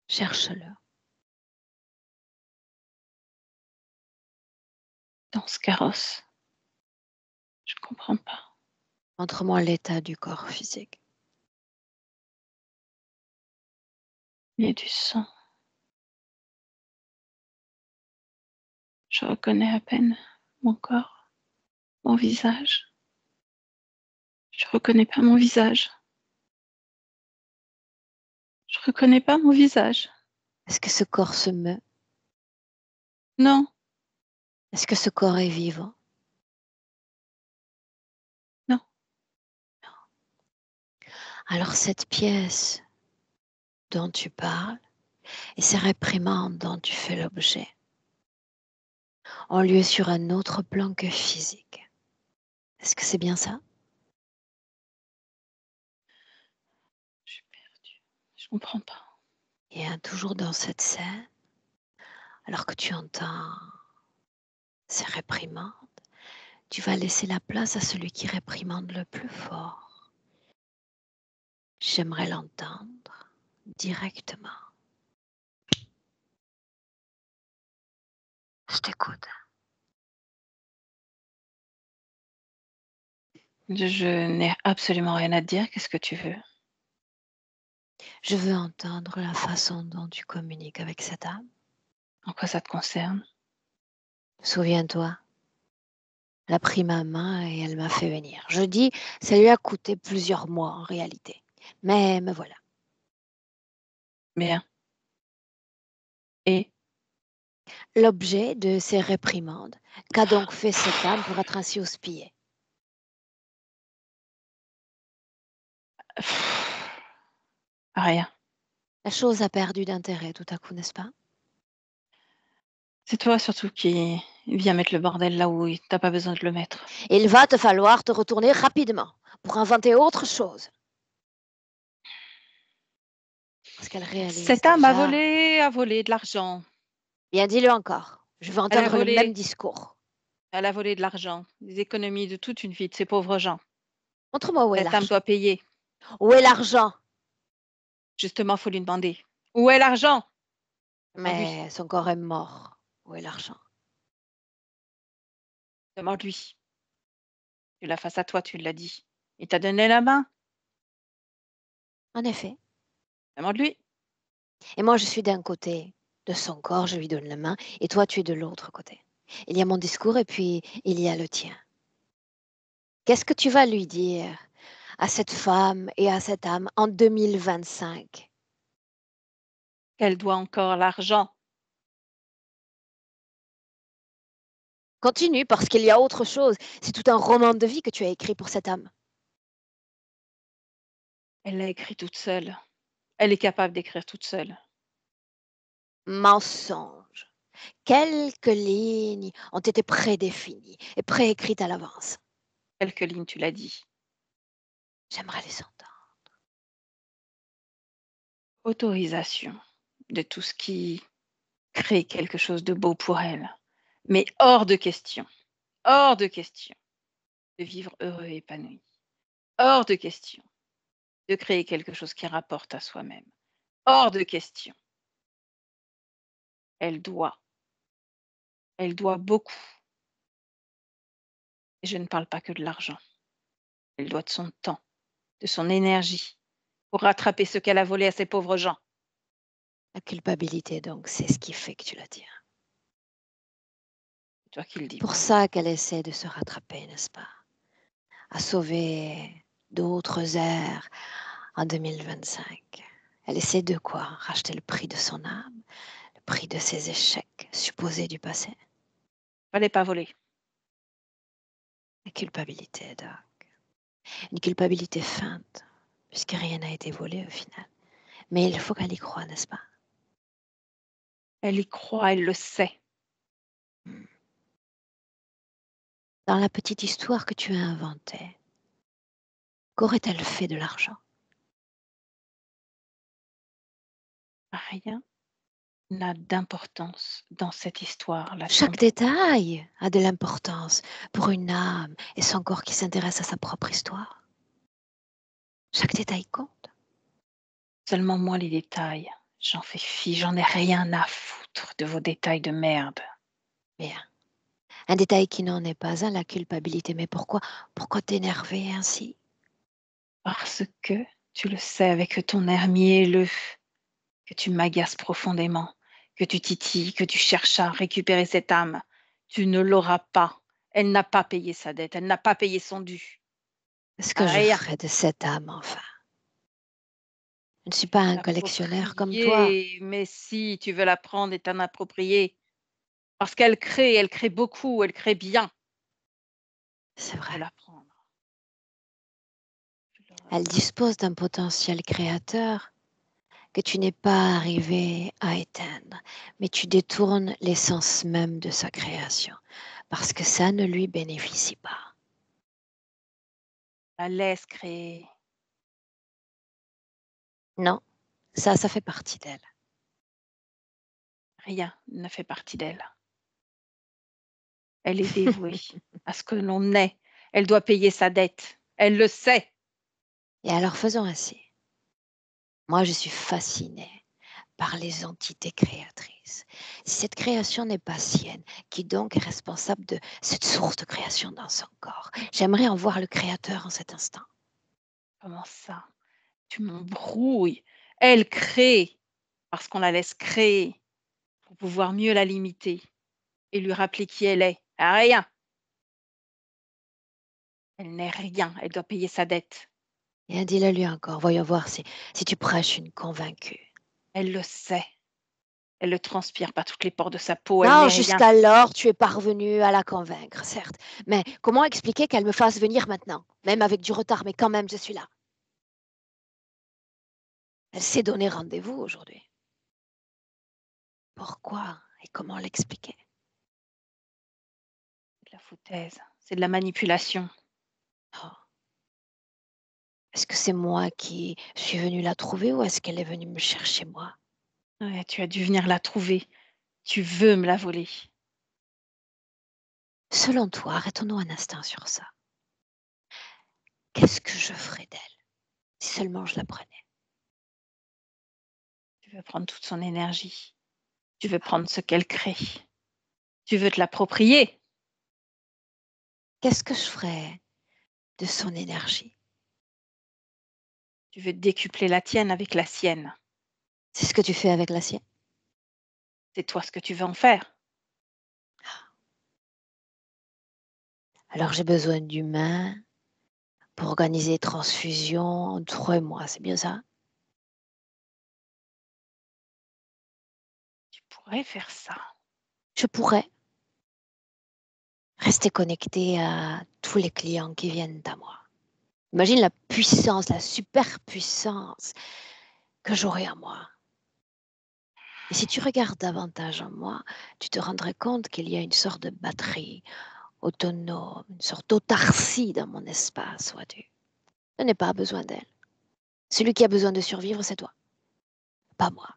Cherche-le. Dans ce carrosse. Je comprends pas. Montre-moi l'état du corps physique. Il y a du sang. Je reconnais à peine mon corps, mon visage. Je reconnais pas mon visage. Je reconnais pas mon visage. Est-ce que ce corps se meut? Non, Est-ce que ce corps est vivant? non. Alors cette pièce dont tu parles et ces réprimandes dont tu fais l'objet ont lieu sur un autre plan que physique. Est-ce que c'est bien ça? Je suis perdue. Je comprends pas. Et toujours dans cette scène, alors que tu entends ces réprimandes, tu vas laisser la place à celui qui réprimande le plus fort. J'aimerais l'entendre directement. Je t'écoute. Je n'ai absolument rien à te dire. Qu'est-ce que tu veux? Je veux entendre la façon dont tu communiques avec cette âme. En quoi ça te concerne? Souviens-toi, elle a pris ma main et elle m'a fait venir. Je dis, ça lui a coûté plusieurs mois en réalité. Mais me voilà. Bien. Et L'objet de ces réprimandes, qu'a donc fait cette âme pour être ainsi houspillée? rien. La chose a perdu d'intérêt tout à coup, n'est-ce pas? C'est toi surtout qui viens mettre le bordel là où t'as pas besoin de le mettre. Il va te falloir te retourner rapidement pour inventer autre chose. Parce qu'elle réalise Cette âme déjà. a volé de l'argent. Bien, dis-le encore. Je veux Elle a entendre le même volé, discours. elle a volé de l'argent, des économies de toute une vie de ces pauvres gens. Montre-moi où est Cette âme l'argent. doit payer. Où est l'argent? Justement, faut lui demander. Où est l'argent? Demande-lui. Mais son corps est mort. Où est l'argent? Demande-lui. Tu l'as face à toi, tu l'as dit. Il t'a donné la main. En effet. Demande-lui. Et moi, je suis d'un côté de son corps, je lui donne la main, et toi, tu es de l'autre côté. Il y a mon discours et puis il y a le tien. Qu'est-ce que tu vas lui dire à cette femme et à cette âme en 2025? Qu'elle doit encore l'argent. Continue parce qu'il y a autre chose. C'est tout un roman de vie que tu as écrit pour cette âme. Elle l'a écrit toute seule. Elle est capable d'écrire toute seule. Mensonge. Quelques lignes ont été prédéfinies et préécrites à l'avance. Quelques lignes, tu l'as dit. J'aimerais les entendre. Autorisation de tout ce qui créer quelque chose de beau pour elle. Mais hors de question de vivre heureux et épanoui. Hors de question de créer quelque chose qui rapporte à soi-même. Hors de question. Elle doit beaucoup. Et je ne parle pas que de l'argent. Elle doit de son temps, de son énergie, pour rattraper ce qu'elle a volé à ces pauvres gens. La culpabilité, donc, c'est ce qui fait que tu la tiens. C'est toi qui le dis, Pour pas moi. ça qu'elle essaie de se rattraper, n'est-ce pas? À sauver d'autres airs en 2025. Elle essaie de quoi? Racheter le prix de son âme, le prix de ses échecs supposés du passé. Fallait pas voler. La culpabilité, Doc. Une culpabilité feinte, puisque rien n'a été volé au final. Mais il faut qu'elle y croie, n'est-ce pas? Elle y croit, elle le sait. Dans la petite histoire que tu as inventée, qu'aurait-elle fait de l'argent? Rien n'a d'importance dans cette histoire, la Chaque tienne. détail a de l'importance pour une âme et son corps qui s'intéresse à sa propre histoire. Chaque détail compte. Seulement moi, les détails. J'en fais fi, j'en ai rien à foutre de vos détails de merde. Bien. Un détail qui n'en est pas un, la culpabilité. Mais pourquoi t'énerver ainsi? Parce que, tu le sais avec ton air mielleux, que tu m'agaces profondément, que tu titilles, que tu cherches à récupérer cette âme. Tu ne l'auras pas. Elle n'a pas payé sa dette, elle n'a pas payé son dû. Qu'est-ce que je Rien. ferais de cette âme, enfin? Je ne suis Tu pas veux un collectionneur comme toi. l'approprier, mais si, tu veux la prendre et t'en approprier. Parce elle crée beaucoup, elle crée bien. C'est Tu veux vrai. la prendre. Tu l'auras Elle pas. dispose d'un potentiel créateur que tu n'es pas arrivé à éteindre, mais tu détournes l'essence même de sa création, parce que ça ne lui bénéficie pas. La laisse créer. Non, ça fait partie d'elle. Rien ne fait partie d'elle. Elle est dévouée à ce que l'on est. Elle doit payer sa dette. Elle le sait. Et alors faisons ainsi. Moi, je suis fascinée par les entités créatrices. Si cette création n'est pas sienne, qui donc est responsable de cette source de création dans son corps? J'aimerais en voir le créateur en cet instant. Comment ça? Tu m'embrouilles. Elle crée parce qu'on la laisse créer pour pouvoir mieux la limiter et lui rappeler qui elle est. Rien. Elle n'est rien. Elle doit payer sa dette. Et dis-le lui encore, voyons voir si tu prêches une convaincue. Elle le sait. Elle le transpire par toutes les pores de sa peau. Elle Non, n'est rien. jusqu'alors, tu es parvenu à la convaincre, certes. Mais comment expliquer qu'elle me fasse venir maintenant? Même avec du retard, mais quand même, je suis là. Elle s'est donné rendez-vous aujourd'hui. Pourquoi et comment l'expliquer? C'est de la foutaise. C'est de la manipulation. Oh. Est-ce que c'est moi qui suis venue la trouver ou est-ce qu'elle est venue me chercher moi? Ouais, tu as dû venir la trouver. Tu veux me la voler. Selon toi, arrêtons-nous un instant sur ça. Qu'est-ce que je ferais d'elle si seulement je la prenais? Tu veux prendre toute son énergie. Tu veux prendre ce qu'elle crée. Tu veux te l'approprier. Qu'est-ce que je ferais de son énergie? Tu veux décupler la tienne avec la sienne. C'est ce que tu fais avec la sienne? C'est toi ce que tu veux en faire. Alors j'ai besoin d'humains pour organiser transfusion entre toi et moi, c'est bien ça? Tu pourrais faire ça. Je pourrais rester connecté à tous les clients qui viennent à moi. Imagine la puissance, la super puissance que j'aurais en moi. Et si tu regardes davantage en moi, tu te rendrais compte qu'il y a une sorte de batterie autonome, une sorte d'autarcie dans mon espace, vois-tu. Je n'ai pas besoin d'elle. Celui qui a besoin de survivre, c'est toi, pas moi.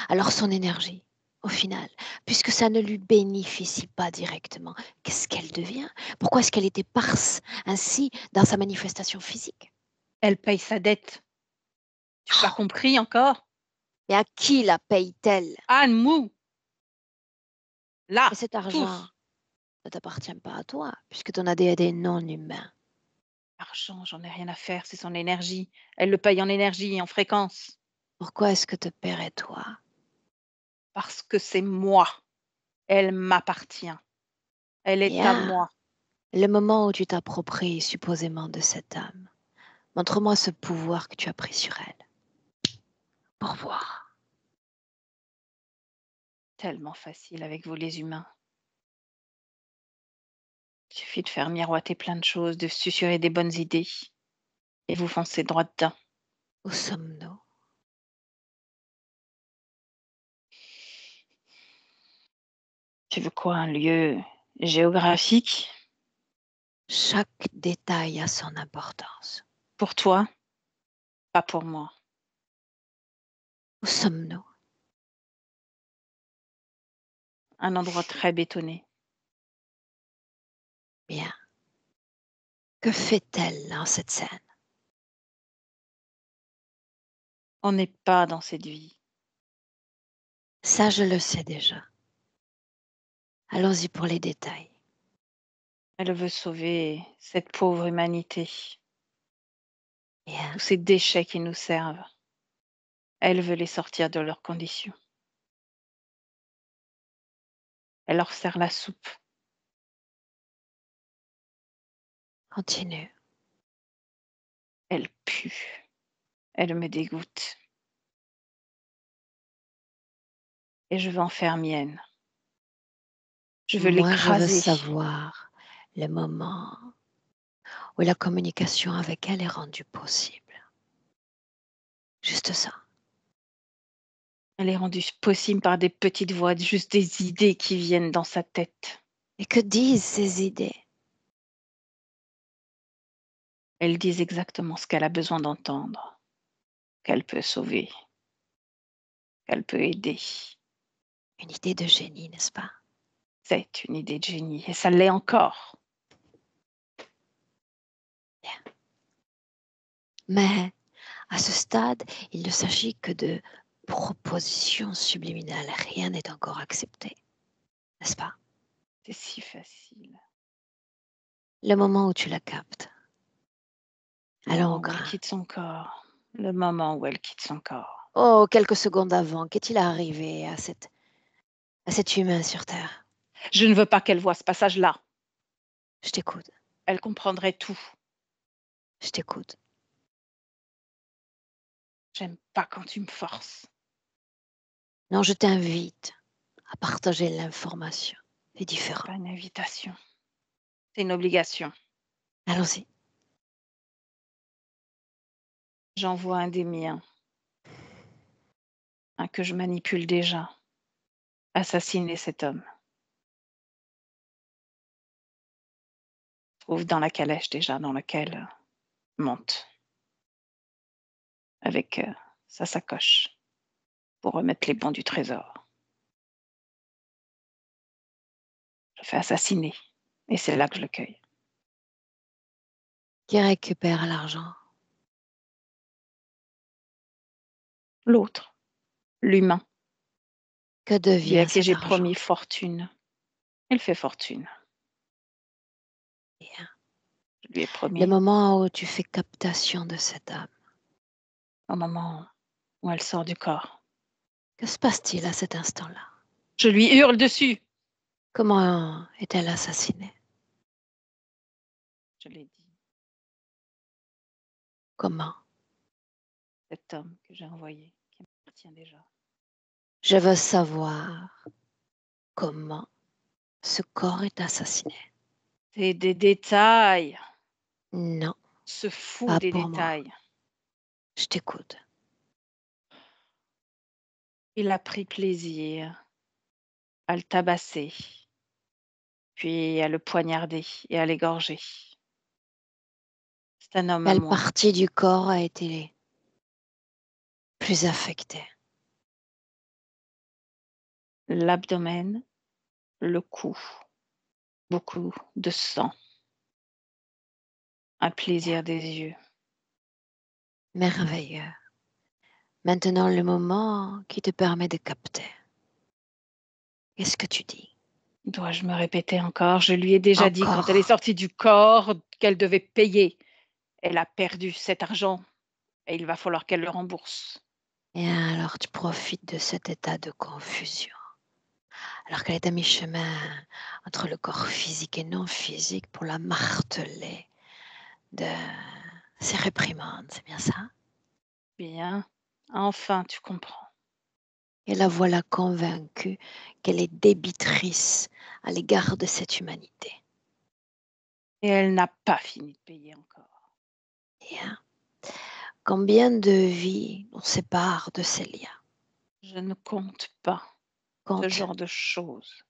Alors son énergie, au final, puisque ça ne lui bénéficie pas directement? Qu'est-ce qu'elle devient? Pourquoi est-ce qu'elle est éparse ainsi dans sa manifestation physique? Elle paye sa dette. Tu n'as pas Oh, compris encore? et à qui la paye-t-elle? Anne Mou, Et là, cet argent tous. ne t'appartient pas à toi, puisque ton ADN est non humain. L'argent, j'en ai rien à faire, c'est son énergie. Elle le paye en énergie et en fréquence. Pourquoi est-ce que te paierais-toi? Parce que c'est moi. Elle m'appartient. Elle est à Bien, moi. le moment où tu t'appropries supposément de cette âme, montre-moi ce pouvoir que tu as pris sur elle. Pour voir. Tellement facile avec vous les humains. Il suffit de faire miroiter plein de choses, de susurrer des bonnes idées. Et vous foncez droit dedans. Où sommes-nous? Tu veux quoi, un lieu géographique? Chaque détail a son importance. Pour toi, pas pour moi. Où sommes-nous? Un endroit très bétonné. Bien. Que fait-elle dans cette scène? On n'est pas dans cette vie. Ça, je le sais déjà. Allons-y pour les détails. Elle veut sauver cette pauvre humanité, Bien. tous ces déchets qui nous servent. Elle veut les sortir de leurs conditions. Elle leur sert la soupe. Continue. Elle pue. Elle me dégoûte. Et je veux en faire mienne. Je veux Moi, je veux l'écraser. savoir le moment où la communication avec elle est rendue possible. Juste ça. Elle est rendue possible par des petites voix, juste des idées qui viennent dans sa tête. Et que disent ces idées? Elles disent exactement ce qu'elle a besoin d'entendre, qu'elle peut sauver, qu'elle peut aider. Une idée de génie, n'est-ce pas? C'est une idée de génie, et ça l'est encore. Bien. Mais à ce stade, il ne s'agit que de propositions subliminales. Rien n'est encore accepté, n'est-ce pas? C'est si facile. Le moment où tu la captes. Le Allons au moment où elle grain. quitte son corps. Le moment où elle quitte son corps. Oh, quelques secondes avant, qu'est-il arrivé à cet humain sur Terre? Je ne veux pas qu'elle voie ce passage-là. Je t'écoute, Elle comprendrait tout. je t'écoute. J'aime pas quand tu me forces. Non, je t'invite à partager l'information. C'est C'est différent. pas une invitation. C'est une obligation. Allons-y. J'envoie un des miens, un que je manipule déjà, assassiner cet homme. Trouve dans la calèche déjà dans laquelle monte, avec sa sacoche, pour remettre les bons du trésor. Je fais assassiner, et c'est là que je le cueille. Qui récupère l'argent? L'autre, l'humain, Que lui à devient qui cet j'ai argent? promis fortune. Il fait fortune. Bien. Je lui ai Le promis moment où tu fais captation de cette âme. au moment où elle sort du corps. Que se passe-t-il à cet instant-là? Je lui hurle dessus. Comment est-elle assassinée? Je l'ai dit, Comment? cet homme que j'ai envoyé, qui m'appartient déjà. Je veux savoir comment ce corps est assassiné. C'est des détails. Non, Se fout pas des pour moi. détails. Je t'écoute. Il a pris plaisir à le tabasser, puis à le poignarder et à l'égorger. C'est un homme à Quelle moi. partie du corps a été plus affectée? l'abdomen, le cou, beaucoup de sang, un plaisir des yeux. Merveilleux. Maintenant, le moment qui te permet de capter. Qu'est-ce que tu dis? Dois-je me répéter encore? Je lui ai déjà dit quand elle est Encore. sortie du corps qu'elle devait payer. Elle a perdu cet argent et il va falloir qu'elle le rembourse. Et alors, tu profites de cet état de confusion. Alors qu'elle est à mi-chemin entre le corps physique et non physique pour la marteler de ses réprimandes, c'est bien ça? Bien, enfin tu comprends. Et la voilà convaincue qu'elle est débitrice à l'égard de cette humanité. Et elle n'a pas fini de payer encore. Bien. Combien de vies nous séparent de ces liens? Je ne compte pas ce Compte. genre de choses.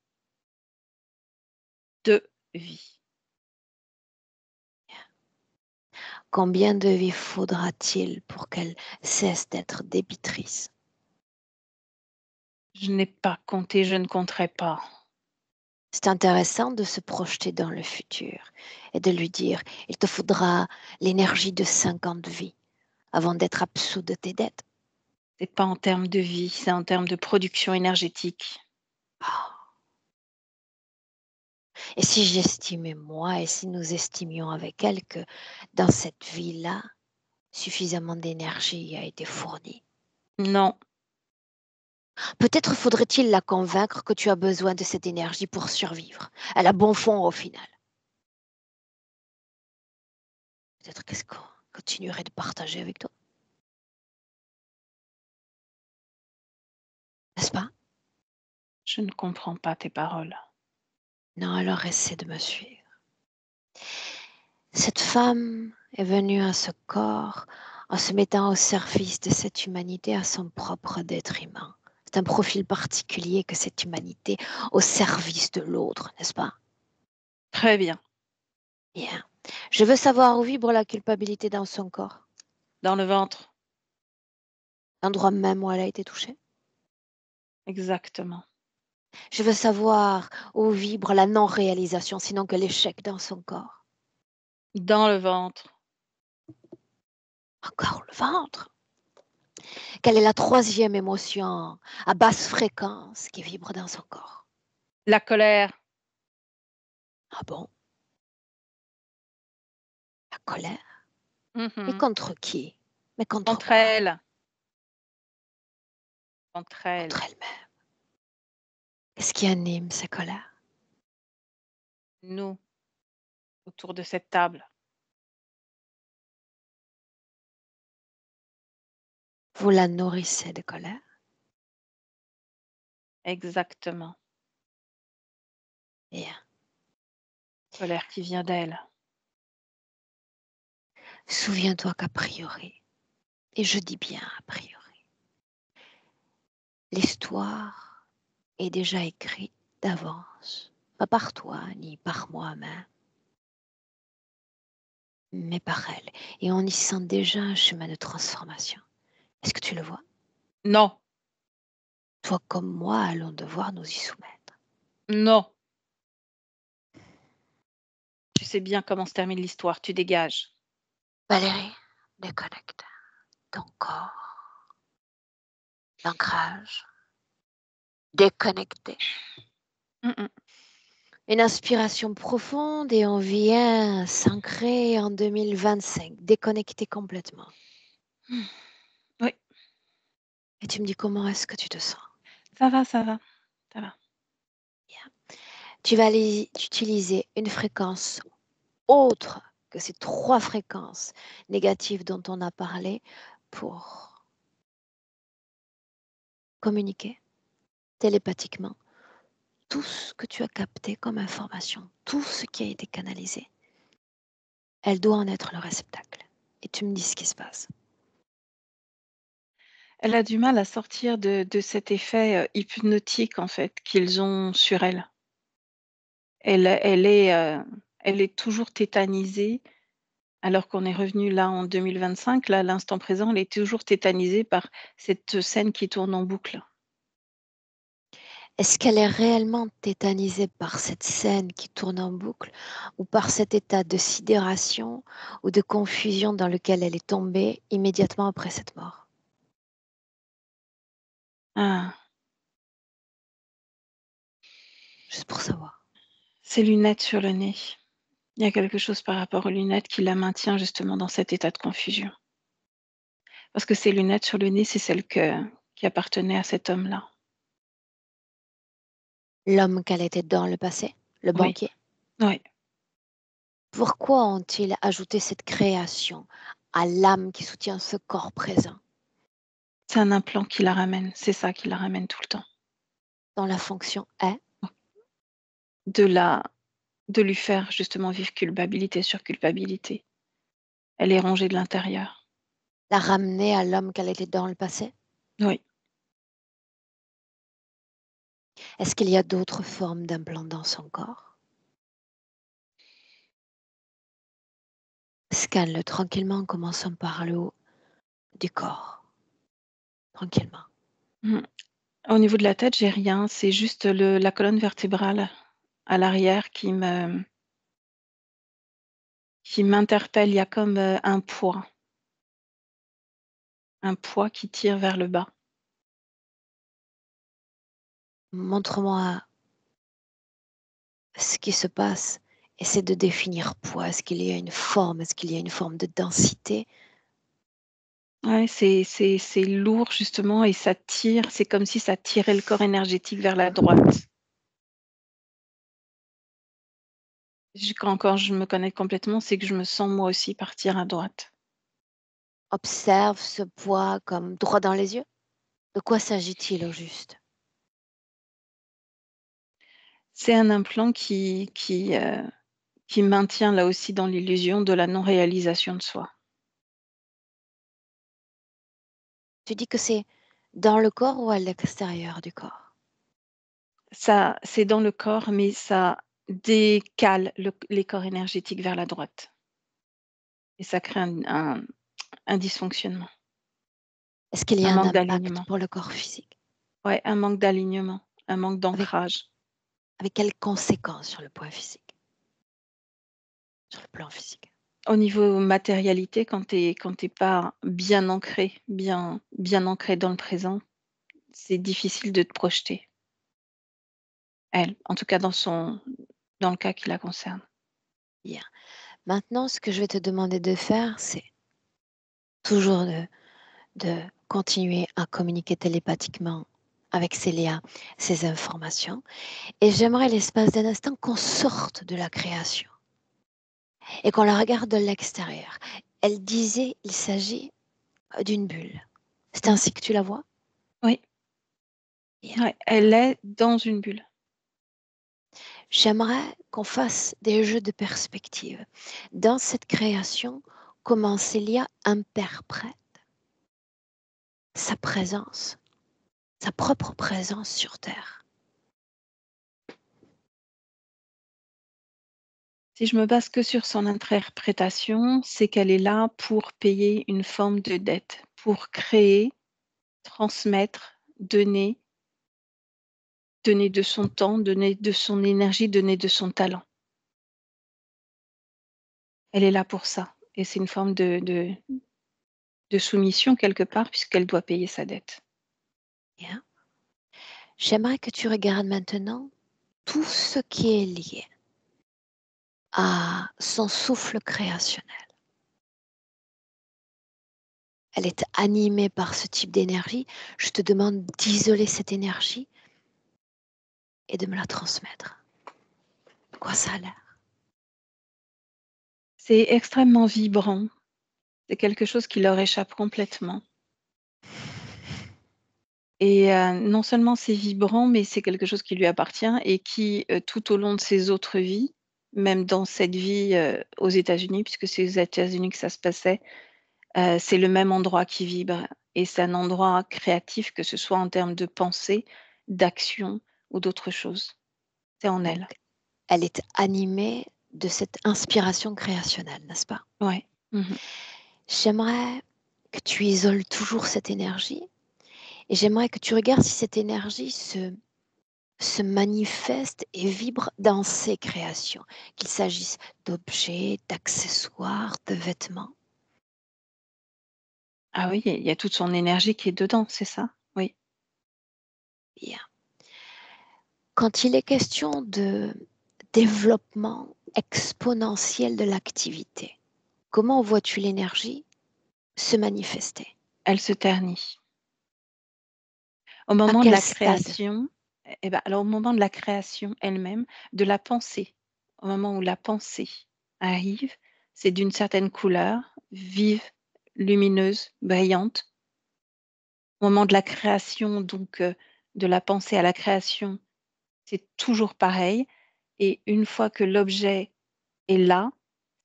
2 vies. Combien de vies faudra-t-il pour qu'elle cesse d'être débitrice? Je n'ai pas compté, je ne compterai pas. C'est intéressant de se projeter dans le futur et de lui dire, il te faudra l'énergie de 50 vies avant d'être absous de tes dettes. C'est pas en termes de vie, c'est en termes de production énergétique. Ah. Et si j'estimais moi, et si nous estimions avec elle que dans cette vie-là, suffisamment d'énergie a été fournie, Non, peut-être faudrait-il la convaincre que tu as besoin de cette énergie pour survivre. Elle a bon fond au final. Peut-être qu'est-ce qu'on continuerait de partager avec toi, n'est-ce pas? je ne comprends pas tes paroles. Non, alors essaie de me suivre. Cette femme est venue à ce corps en se mettant au service de cette humanité à son propre détriment. C'est un profil particulier que cette humanité au service de l'autre, n'est-ce pas? Très bien. Bien. Je veux savoir où vibre la culpabilité dans son corps, Dans le ventre, l'endroit même où elle a été touchée. exactement. Je veux savoir où vibre la non-réalisation, sinon que l'échec dans son corps. Dans le ventre, Encore le ventre. Quelle est la troisième émotion à basse fréquence qui vibre dans son corps? la colère, Ah bon? La colère? Mais mhm, contre qui? Mais contre contre quoi? elle, contre elle, Contre elle-même. Qu'est-ce qui anime ces colères? nous, autour de cette table. Vous la nourrissez de colère? Exactement. Bien. Colère qui vient d'elle. Souviens-toi qu'a priori, et je dis bien a priori, l'histoire est déjà écrite d'avance, pas par toi ni par moi-même, mais par elle. Et on y sent déjà un chemin de transformation. Est-ce que tu le vois? Non, Toi comme moi allons devoir nous y soumettre. non. Tu sais bien comment se termine l'histoire, tu dégages. Valérie, déconnecte ton corps, l'ancrage, déconnecté. Mm, Une inspiration profonde et on vient s'ancrer en 2025, déconnecté complètement. mm. Oui, Et tu me dis comment est-ce que tu te sens? ça va, ça va, ça va. Tu vas aller utiliser une fréquence autre que ces 3 fréquences négatives dont on a parlé pour communiquer télépathiquement tout ce que tu as capté comme information, tout ce qui a été canalisé. Elle doit en être le réceptacle. Et tu me dis ce qui se passe. Elle a du mal à sortir de cet effet, hypnotique, en fait, qu'ils ont sur elle. Elle est toujours tétanisée, alors qu'on est revenu là en 2025. Là, à l'instant présent, elle est toujours tétanisée par cette scène qui tourne en boucle. Est-ce qu'elle est réellement tétanisée par cette scène qui tourne en boucle ou par cet état de sidération ou de confusion dans lequel elle est tombée immédiatement après cette mort? Ah, Juste pour savoir. ces lunettes sur le nez. Il y a quelque chose par rapport aux lunettes qui la maintient justement dans cet état de confusion. Parce que ces lunettes sur le nez, c'est celles qui appartenaient à cet homme-là. L'homme qu'elle était dans le passé, le Oui, banquier. oui. Pourquoi ont-ils ajouté cette création à l'âme qui soutient ce corps présent C'est un implant qui la ramène. C'est ça qui la ramène tout le temps. dont la fonction est? De la de lui faire justement vivre culpabilité sur culpabilité. Elle est rongée de l'intérieur. La ramener à l'homme qu'elle était dans le passé? Oui. Est-ce qu'il y a d'autres formes d'implants dans son corps? Scanne-le tranquillement en commençant par le haut du corps. Tranquillement. Mmh. Au niveau de la tête, j'ai rien, c'est juste la colonne vertébrale à l'arrière qui m'interpelle. Il y a comme, un poids qui tire vers le bas. Montre-moi ce qui se passe. Essaie de définir poids. Est-ce qu'il y a une forme? Est-ce qu'il y a une forme de densité? Ouais, c'est lourd justement et ça tire, c'est comme si ça tirait le corps énergétique vers la droite. Quand je me connecte complètement, c'est que je me sens moi aussi partir à droite. Observe ce poids comme droit dans les yeux. De quoi s'agit-il au juste? C'est un implant qui maintient là aussi dans l'illusion de la non-réalisation de soi. Tu dis que c'est dans le corps ou à l'extérieur du corps? Ça, c'est dans le corps, mais ça décale les corps énergétiques vers la droite et ça crée un dysfonctionnement, Est-ce qu'il y un a un manque impact d'alignement. pour le corps physique? Ouais, un manque d'alignement, un manque Avec, d'ancrage. avec quelles conséquences sur le point physique, sur le plan physique? Au niveau matérialité, quand tu pas bien ancré, bien ancré dans le présent, c'est difficile de te projeter. Elle, en tout cas dans le cas qui la concerne. Bien. Maintenant, ce que je vais te demander de faire, c'est toujours de continuer à communiquer télépathiquement avec Célia ces informations. Et j'aimerais l'espace d'un instant qu'on sorte de la création et qu'on la regarde de l'extérieur. Elle disait, il s'agit d'une bulle. C'est Mmh. ainsi que tu la vois? Oui, Bien. ouais, elle est dans une bulle. J'aimerais qu'on fasse des jeux de perspective. Dans cette création, comment Célia interprète sa présence, sa propre présence sur Terre. Si je me base que sur son interprétation, c'est qu'elle est là pour payer une forme de dette, pour créer, transmettre, donner de son temps, donner de son énergie, donner de son talent. Elle est là pour ça et c'est une forme de soumission quelque part puisqu'elle doit payer sa dette. Bien. J'aimerais que tu regardes maintenant tout ce qui est lié à son souffle créationnel. Elle est animée par ce type d'énergie. Je te demande d'isoler cette énergie et de me la transmettre. De quoi ça a l'air? C'est extrêmement vibrant, c'est quelque chose qui leur échappe complètement et non seulement c'est vibrant, mais c'est quelque chose qui lui appartient et qui, tout au long de ses autres vies, même dans cette vie, aux États-Unis, puisque c'est aux États-Unis que ça se passait, c'est le même endroit qui vibre et c'est un endroit créatif, que ce soit en termes de pensée, d'action ou d'autres choses. C'est en Donc, elle. elle est animée de cette inspiration créationnelle, n'est-ce pas? Ouais. Mmh. J'aimerais que tu isoles toujours cette énergie et j'aimerais que tu regardes si cette énergie se manifeste et vibre dans ses créations, qu'il s'agisse d'objets, d'accessoires, de vêtements. Ah oui, il y a toute son énergie qui est dedans, c'est ça? Oui. Bien. Quand il est question de développement exponentiel de l'activité, comment vois-tu l'énergie se manifester? Elle se ternit. Au À moment de quel la stade? création, alors au moment de la création elle-même, de la pensée, au moment où la pensée arrive, c'est d'une certaine couleur, vive, lumineuse, brillante. Au moment de la création, donc de la pensée à la création, c'est toujours pareil et une fois que l'objet est là,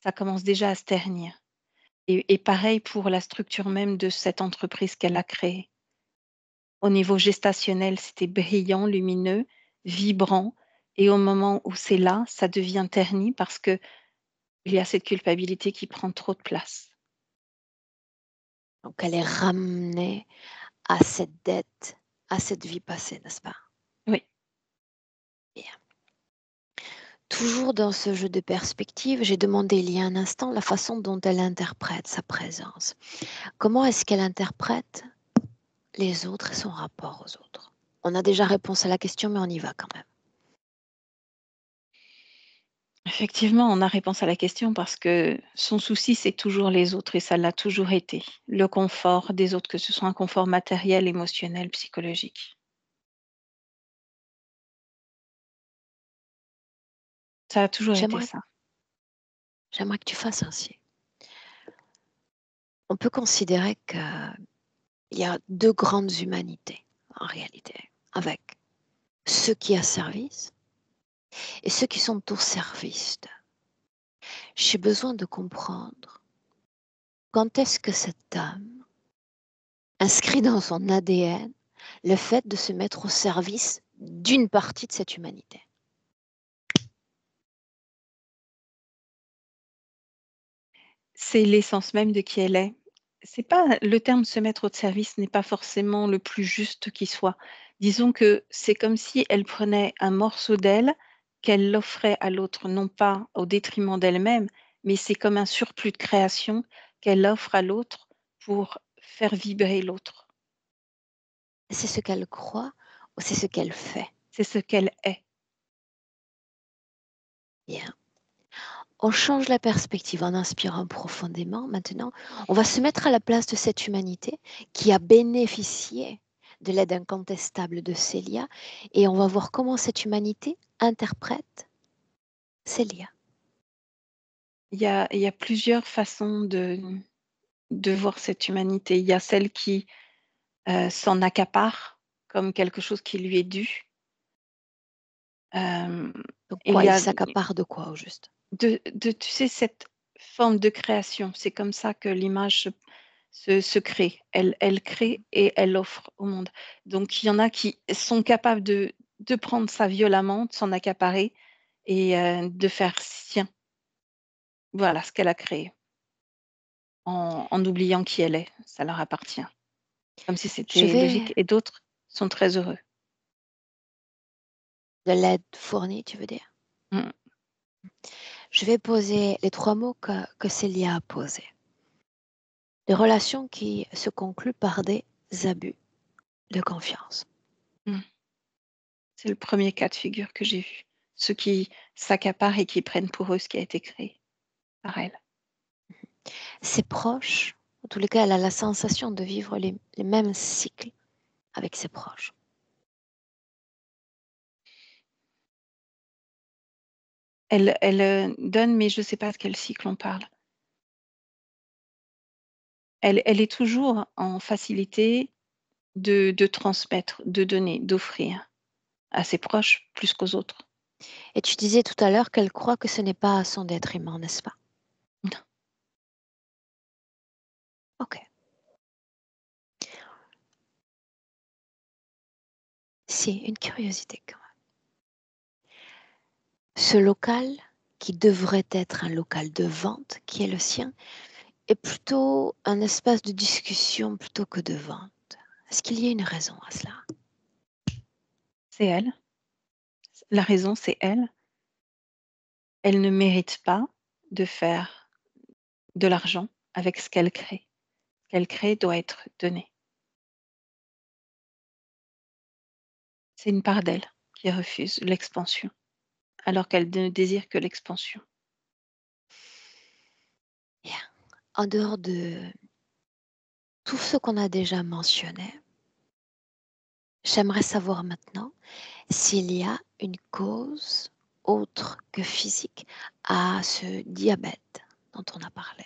ça commence déjà à se ternir et pareil pour la structure même de cette entreprise qu'elle a créée. Au niveau gestationnel, c'était brillant, lumineux, vibrant et au moment où c'est là, ça devient terni parce qu'il y a cette culpabilité qui prend trop de place. Donc elle est ramenée à cette dette, à cette vie passée, n'est-ce pas? Oui, Bien. Toujours dans ce jeu de perspective, j'ai demandé il y a un instant la façon dont elle interprète sa présence. Comment est-ce qu'elle interprète les autres et son rapport aux autres? On a déjà réponse à la question, mais on y va quand même. effectivement, on a réponse à la question parce que son souci, c'est toujours les autres et ça l'a toujours été. Le confort des autres, que ce soit un confort matériel, émotionnel, psychologique. Ça a toujours été J'aimerais, ça. j'aimerais que tu fasses ainsi. On peut considérer qu'il y a deux grandes humanités en réalité, avec ceux qui asservissent et ceux qui sont au service d'eux. J'ai besoin de comprendre quand est-ce que cette âme inscrit dans son ADN le fait de se mettre au service d'une partie de cette humanité. C'est l'essence même de qui elle est. C'est pas le terme se mettre au service n'est pas forcément le plus juste qui soit. Disons que c'est comme si elle prenait un morceau d'elle, qu'elle l'offrait à l'autre, non pas au détriment d'elle-même, mais c'est comme un surplus de création qu'elle offre à l'autre pour faire vibrer l'autre. C'est ce qu'elle croit ou c'est ce qu'elle fait. C'est ce qu'elle est. Bien. On change la perspective en inspirant profondément. Maintenant, on va se mettre à la place de cette humanité qui a bénéficié de l'aide incontestable de Célia et on va voir comment cette humanité interprète Célia. Il y a plusieurs façons de voir cette humanité. Il y a celle qui s'en accapare comme quelque chose qui lui est dû. Hem, Donc il quoi, y il a s'accapare de quoi au juste? tu sais, cette forme de création, c'est comme ça que l'image se crée. Elle crée et elle offre au monde. Donc il y en a qui sont capables de prendre ça violemment, de s'en accaparer et de faire sien, voilà, ce qu'elle a créé, en oubliant qui elle est. Ça leur appartient, comme si Je c'était vais logique et d'autres sont très heureux. de l'aide fournie, tu veux dire? Mmh. Je vais poser les trois mots que Célia a posés. Des relations qui se concluent par des abus de confiance. Mmh. C'est le premier cas de figure que j'ai vu. Ceux qui s'accaparent et qui prennent pour eux ce qui a été créé par elle. Ses proches, en tous les cas, elle a la sensation de vivre les mêmes cycles avec ses proches. Elle donne, mais je ne sais pas de quel cycle on parle. Elle est toujours en facilité de transmettre, de donner, d'offrir à ses proches plus qu'aux autres. Et tu disais tout à l'heure qu'elle croit que ce n'est pas à son détriment, n'est-ce pas? Non. Ok. Si, une curiosité quand même. Ce local, qui devrait être un local de vente, qui est le sien, est plutôt un espace de discussion plutôt que de vente. Est-ce qu'il y a une raison à cela? C'est elle. La raison, c'est elle. Elle ne mérite pas de faire de l'argent avec ce qu'elle crée. Ce qu'elle crée doit être donné. C'est une part d'elle qui refuse l'expansion, alors qu'elle ne désire que l'expansion. Bien. En dehors de tout ce qu'on a déjà mentionné, j'aimerais savoir maintenant s'il y a une cause autre que physique à ce diabète dont on a parlé.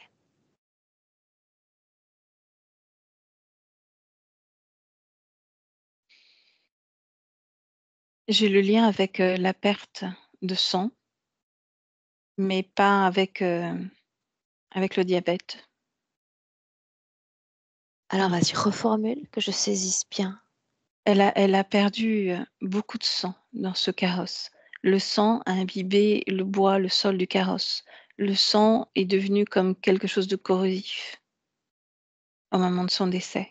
J'ai le lien avec la perte de sang, mais pas avec, avec le diabète. Alors vas-y, reformule que je saisisse bien. Elle a perdu beaucoup de sang dans ce carrosse. Le sang a imbibé le bois, le sol du carrosse. Le sang est devenu comme quelque chose de corrosif au moment de son décès.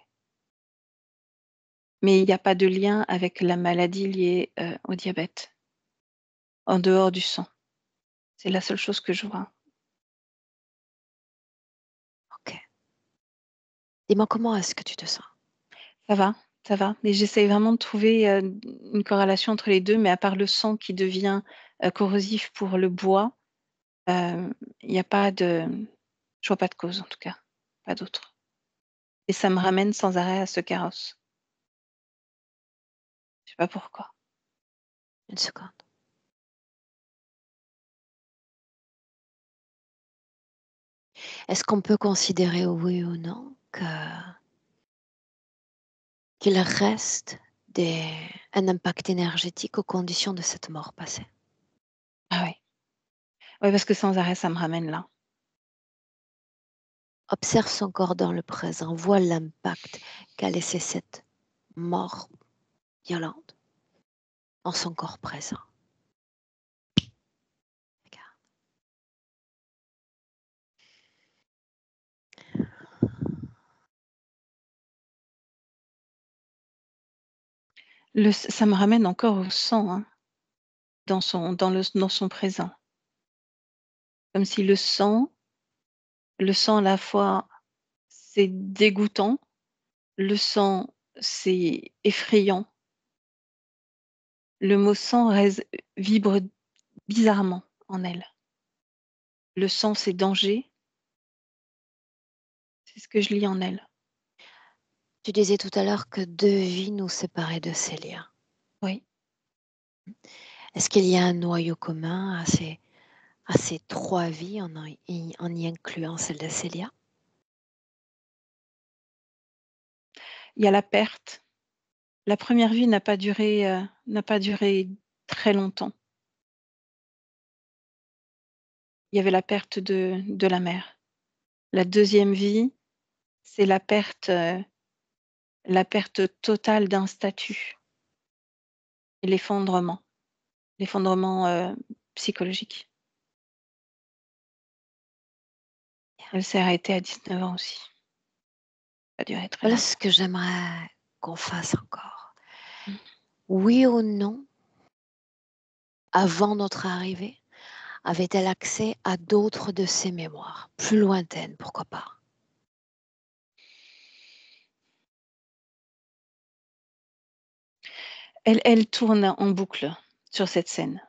Mais il n'y a pas de lien avec la maladie liée au diabète, en dehors du sang. C'est la seule chose que je vois. Ok. Dis-moi comment est-ce que tu te sens? Ça va. Mais j'essaye vraiment de trouver une corrélation entre les deux, mais à part le sang qui devient corrosif pour le bois, il n'y a pas de. Je vois pas de cause en tout cas, pas d'autre. Et ça me ramène sans arrêt à ce carrosse. Je sais pas pourquoi. Une seconde. Est-ce qu'on peut considérer, oui ou non, qu'il reste un impact énergétique aux conditions de cette mort passée? Ah oui. Oui, parce que sans arrêt, ça me ramène là. Observe son corps dans le présent, vois l'impact qu'a laissé cette mort violente dans son corps présent. Regarde. Ça me ramène encore au sang, hein, dans son présent. Comme si le sang à la fois, c'est dégoûtant, le sang, c'est effrayant. Le mot sang vibre bizarrement en elle. Le sang, c'est danger, c'est ce que je lis en elle. Tu disais tout à l'heure que 2 vies nous séparaient de Célia. Oui. Est-ce qu'il y a un noyau commun à ces 3 vies en y incluant celle de Célia? Il y a la perte. La première vie n'a pas duré très longtemps. Il y avait la perte de la mère. La deuxième vie, c'est la perte totale d'un statut et l'effondrement psychologique. Elle s'est arrêtée à 19 ans aussi. Ça a duré très Voilà longtemps. ce que j'aimerais qu'on fasse encore. Mmh. Oui ou non, avant notre arrivée, avait-elle accès à d'autres de ses mémoires, plus lointaines, pourquoi pas? Elle tourne en boucle sur cette scène.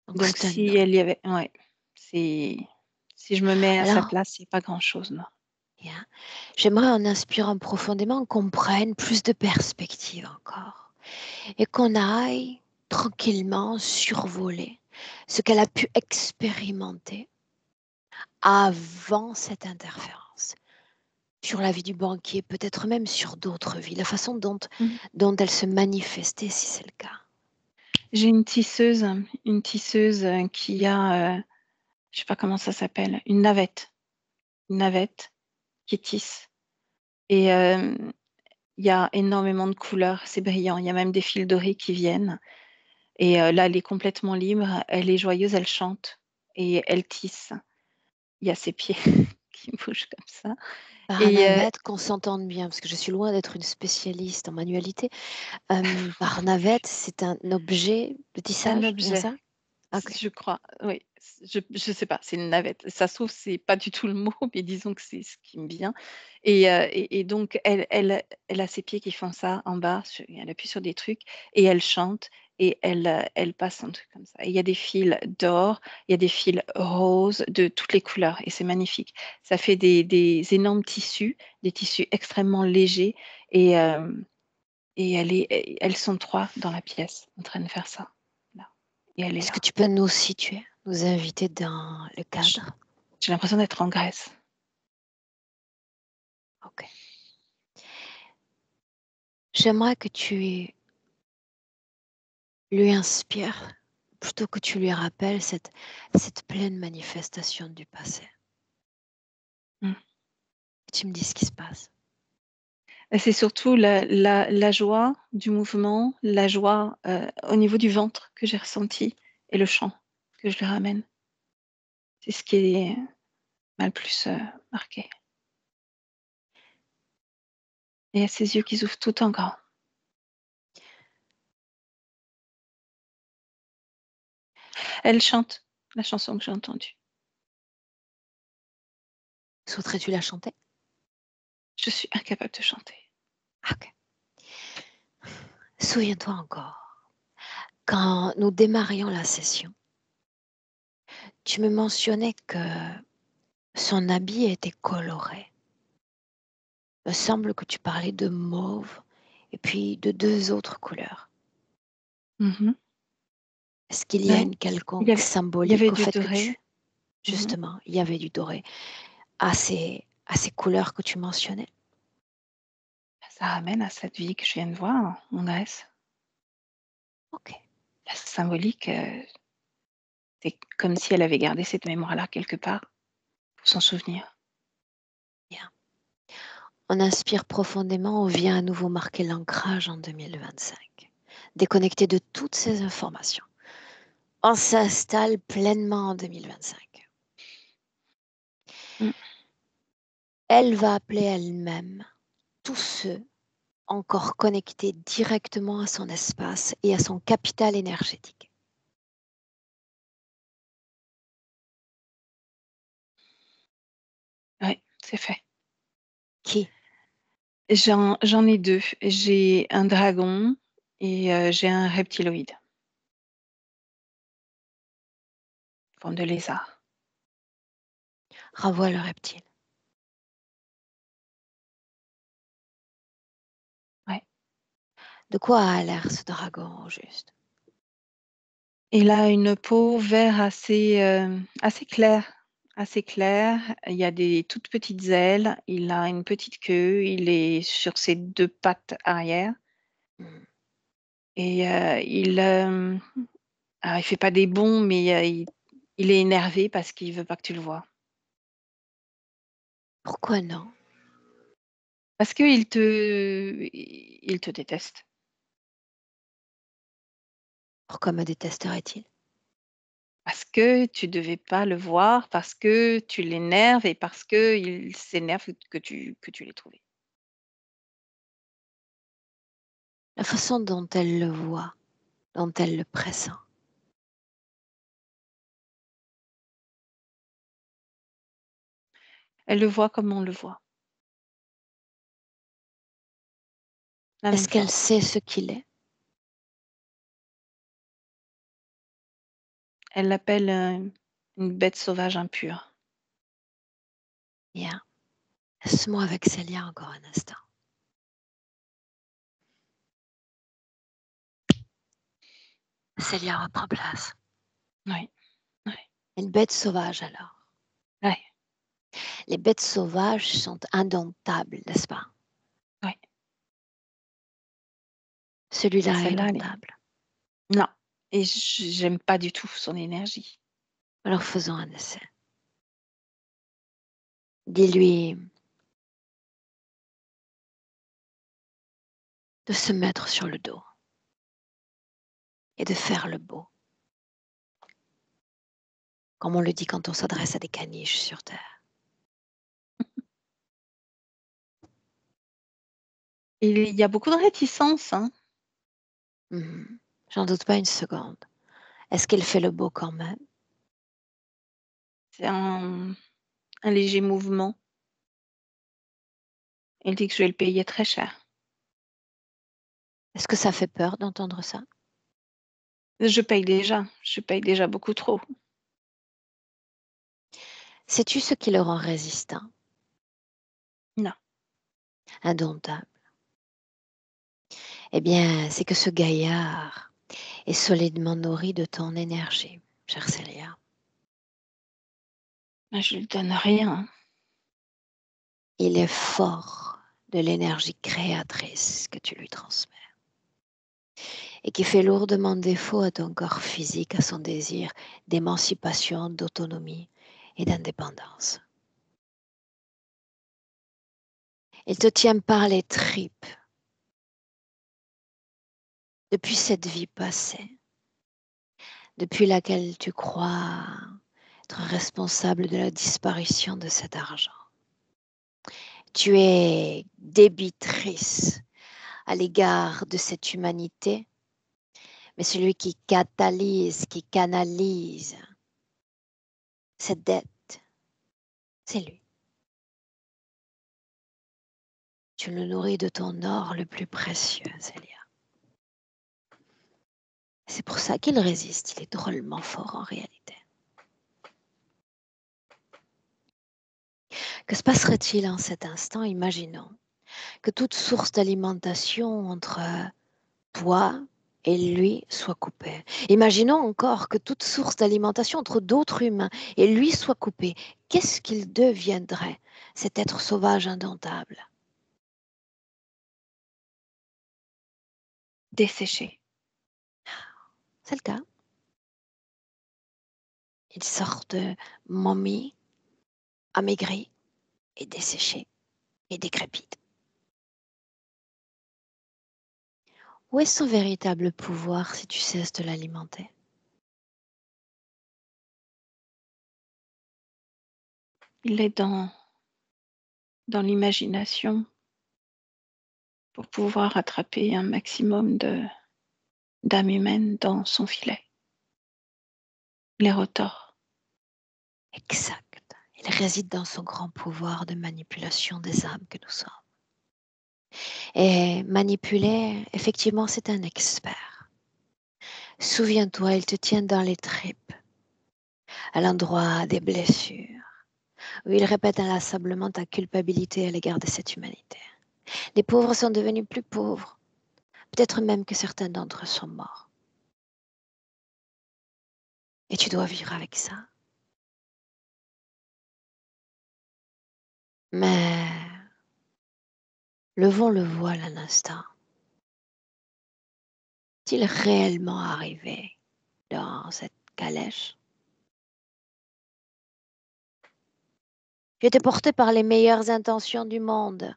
Donc Donc c'est un si non. elle y avait ouais, c'est si je me mets à sa Alors, place, il y a pas grand-chose, non. bien, j'aimerais en inspirant profondément qu'on prenne plus de perspective encore et qu'on aille tranquillement survoler ce qu'elle a pu expérimenter avant cette interférence sur la vie du banquier, peut-être même sur d'autres vies, la façon Mmh. dont elle se manifestait si c'est le cas. J'ai une tisseuse, qui a, je sais pas comment ça s'appelle, une navette qui tisse et il y a énormément de couleurs, c'est brillant. Il y a même des fils dorés qui viennent et là, elle est complètement libre, elle est joyeuse, elle chante et elle tisse. Il y a ses pieds qui bougent comme ça. Par Et navette, qu'on s'entende bien, parce que je suis loin d'être une spécialiste en manualité. Par navette, c'est un objet de un tissage, bien objet, ça? OK. je crois, oui. Je sais pas, c'est une navette. Ça se trouve, c'est pas du tout le mot, mais disons que c'est ce qui me vient. Et donc elle a ses pieds qui font ça en bas, elle appuie sur des trucs et elle chante et elle passe un truc comme ça. Et il y a des fils d'or, il y a des fils roses de toutes les couleurs et c'est magnifique. Ça fait des énormes tissus, des tissus extrêmement légers et hem et elles sont 3 dans la pièce en train de faire ça, là, et elle est Est-ce que là. tu peux nous situer, nous inviter dans le J cadre? j'ai l'impression d'être en Grèce. OK. J'aimerais que tu lui inspires, plutôt que tu lui rappelles cette pleine manifestation du passé. Mmh. Tu me dis ce qui se passe. Et c'est surtout la joie du mouvement, la joie, au niveau du ventre que j'ai ressenti et le chant que je lui ramène. C'est ce qui m'a le plus, marqué et il y a ses yeux qui s'ouvrent tout en grand. Elle chante la chanson que j'ai entendue. Souhaiterais-tu la chanter? Je suis incapable de chanter. OK. Souviens-toi encore, quand nous démarrions la session, tu me mentionnais que son habit était coloré. Il me semble que tu parlais de mauve et puis de 2 autres couleurs. Mmh. Est-ce qu'il y a Ouais. une Il y quelconque avait il y avait symbolique au du fait que doré. tu Mmh. justement, il y avait du doré à ces couleurs que tu mentionnais? Ça ramène à cette vie que je viens de voir en Grèce. OK, La symbolique, c'est comme si elle avait gardé cette mémoire-là quelque part pour s'en souvenir. bien. On inspire profondément, on vient à nouveau marquer l'ancrage en 2025. Déconnecté de toutes ces informations. On s'installe pleinement en 2025. Mmh. Elle va appeler elle-même tous ceux encore connectés directement à son espace et à son capital énergétique. Ouais, c'est fait. Qui? J'en ai 2. J'ai un dragon et j'ai un reptiloïde, forme de lézard. Renvoie le reptile. Ouais. De quoi a l'air ce dragon au juste? Il a une peau vert assez claire, assez claire. Il y a des toutes petites ailes, il a une petite queue, il est sur ses 2 pattes arrière Hmm. et alors il fait pas des bonds, mais il est énervé parce qu'il veut pas que tu le vois. Pourquoi non? Parce qu'il te déteste. Pourquoi me détesterait-il? Parce que tu devais pas le voir, parce que tu l'énerves et parce qu'il s'énerve que tu l'aies trouvé. La façon dont elle le voit, dont elle le pressent. Elle le voit comme on le voit, la même Est-ce qu'elle forme. sait ce qu'il est? Elle l'appelle, une bête sauvage impure. Bien. Laisse-moi avec Célia encore un instant. Célia reprend place. Oui, oui, Une bête sauvage alors. ouais, Les bêtes sauvages sont indomptables, n'est-ce pas? ouais. Bah, Celui-là est celle-là, elle est indomptable. non et j'aime pas du tout son énergie. Alors faisons un essai. Dis-lui de se mettre sur le dos et de faire le beau, comme on le dit quand on s'adresse à des caniches sur Terre. Il y a beaucoup de réticence, hein. Mhm. J'en doute pas une seconde. Est-ce qu'il fait le beau quand même? C'est un léger mouvement. Il dit que je vais le payer très cher. Est-ce que ça fait peur d'entendre ça? Je paye déjà beaucoup trop. Sais-tu ce qui le rend résistant, Non, indomptable? Eh bien, c'est que ce gaillard est solidement nourri de ton énergie, chère Célia. je lui donne rien. Il est fort de l'énergie créatrice que tu lui transmets et qui fait lourdement défaut à ton corps physique, à son désir d'émancipation, d'autonomie et d'indépendance. Il te tient par les tripes depuis cette vie passée, depuis laquelle tu crois être responsable de la disparition de cet argent. Tu es débitrice à l'égard de cette humanité, mais celui qui catalyse, qui canalise cette dette, c'est lui. Tu le nourris de ton or le plus précieux, Célia. C'est pour ça qu'il résiste, il est drôlement fort en réalité. Que se passerait-il en cet instant? Imaginons que toute source d'alimentation entre toi et lui soit coupée. Imaginons encore que toute source d'alimentation entre d'autres humains et lui soit coupée. Qu'est-ce qu'il deviendrait, cet être sauvage indomptable? Desséché. C'est le cas. Il sort de momie, amaigri et desséché et décrépite. Où est son véritable pouvoir si tu cesses de l'alimenter? Il est dans l'imagination pour pouvoir attraper un maximum d'âmes humaines dans son filet. Les retors. Exact. Il réside dans son grand pouvoir de manipulation des âmes que nous sommes. Et manipuler, effectivement, c'est un expert. Souviens-toi, il te tient dans les tripes, à l'endroit des blessures, où il répète inlassablement ta culpabilité à l'égard de cette humanité. Les pauvres sont devenus plus pauvres, peut-être même que certains d'entre eux sont morts. Et tu dois vivre avec ça. Mais levons le voile un instant. Est-il réellement arrivé dans cette calèche? J'étais porté par les meilleures intentions du monde.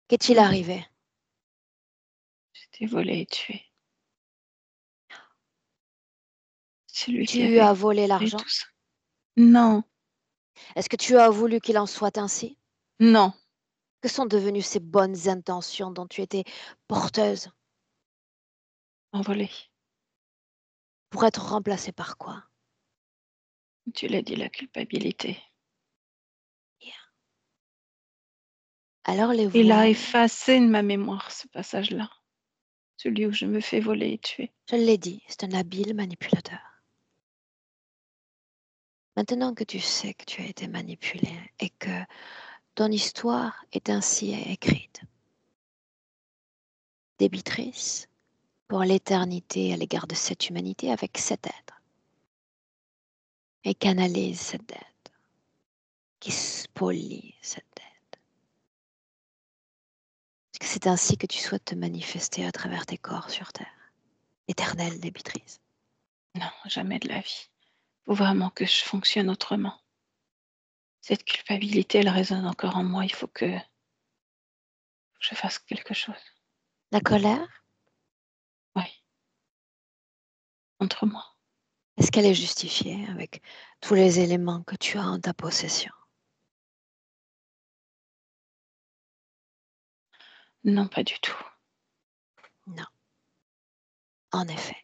Qu'est-il arrivé? J'étais volé et tué. Celui qui Tu avait as volé fait l'argent? tout ça. Non, Est-ce que tu as voulu qu'il en soit ainsi? non, Que sont devenues ces bonnes intentions dont tu étais porteuse envolé. pour être remplacées par quoi? Tu l'as dit, la culpabilité. Alors les Il a voiles, effacé de ma mémoire ce passage-là. Celui où je me fais voler et tuer. je l'ai dit, c'est un habile manipulateur. Maintenant que tu sais que tu as été manipulée et que ton histoire est ainsi écrite, débitrice pour l'éternité à l'égard de cette humanité avec cet être, et canalise cette dette, qui spolie cette dette. Est-ce que c'est ainsi que tu souhaites te manifester à travers tes corps sur terre, éternelle débitrice? Non, jamais de la vie. Faut vraiment que je fonctionne autrement. Cette culpabilité, elle résonne encore en moi. Il faut que je fasse quelque chose. La colère, Oui, entre moi. est-ce qu'elle est justifiée avec tous les éléments que tu as en ta possession? Non, pas du tout. Non. En effet,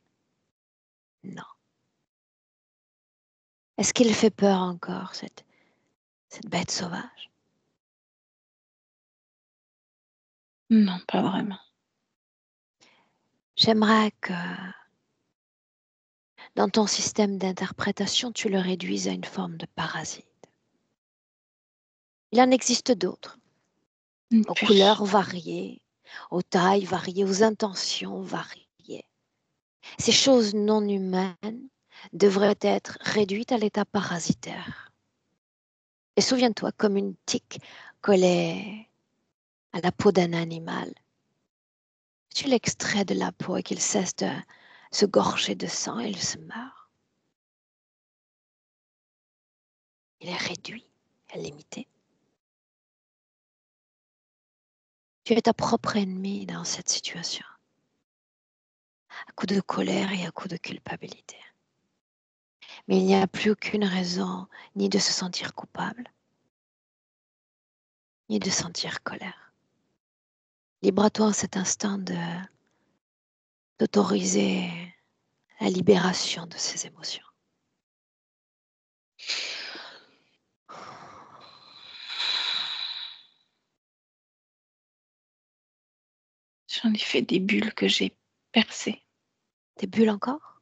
non. Est-ce qu'il fait peur encore, cette bête sauvage? Non, pas vraiment. J'aimerais que dans ton système d'interprétation, tu le réduises à une forme de parasite. Il en existe d'autres, Une aux puce. couleurs variées, aux tailles variées, aux intentions variées. Ces choses non humaines devraient être réduites à l'état parasitaire. Et souviens-toi, comme une tique collée à la peau d'un animal, tu l'extrais de la peau et qu'il cesse de se gorger de sang et il se meurt. Il est réduit, limité. Tu es ta propre ennemie dans cette situation, à coup de colère et à coup de culpabilité. Mais il n'y a plus aucune raison ni de se sentir coupable, ni de sentir colère. Libre à toi en cet instant d'autoriser la libération de ces émotions. J'en ai fait des bulles que j'ai percées. Des bulles encore?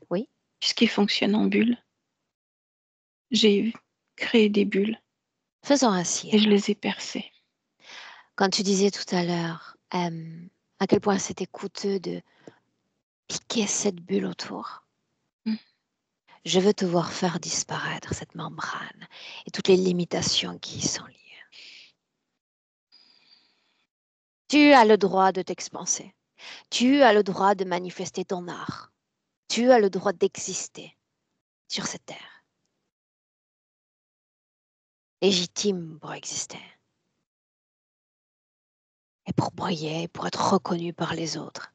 Oui. Puisqu'il fonctionne en bulles, j'ai créé des bulles Faisons ainsi. et je Alors. les ai percées. Quand tu disais tout à l'heure à quel point c'était coûteux de piquer cette bulle autour, Mm. je veux te voir faire disparaître cette membrane et toutes les limitations qui y sont liées. Tu as le droit de t'expanser. Tu as le droit de manifester ton art. Tu as le droit d'exister sur cette terre. Légitime pour exister. Et pour briller, pour être reconnu par les autres.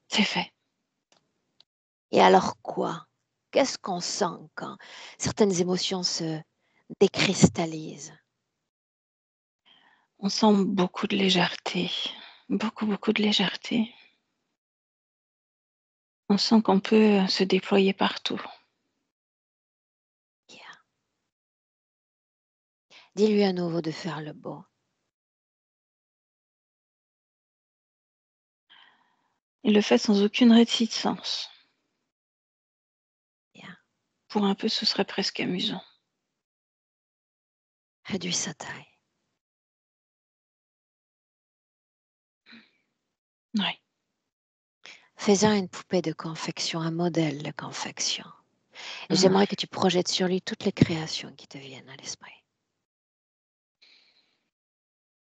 C'est fait. Et alors quoi? Qu'est-ce qu'on sent quand certaines émotions se décristallisent? On sent beaucoup de légèreté. Beaucoup, beaucoup de légèreté. On sent qu'on peut se déployer partout. Yeah. Dis-lui à nouveau de faire le beau. Il le fait sans aucune réticence. Yeah. Pour un peu, ce serait presque amusant. Réduis sa taille. Oui. Fais-en une poupée de confection, un modèle de confection. Et Mm. j'aimerais que tu projettes sur lui toutes les créations qui te viennent à l'esprit.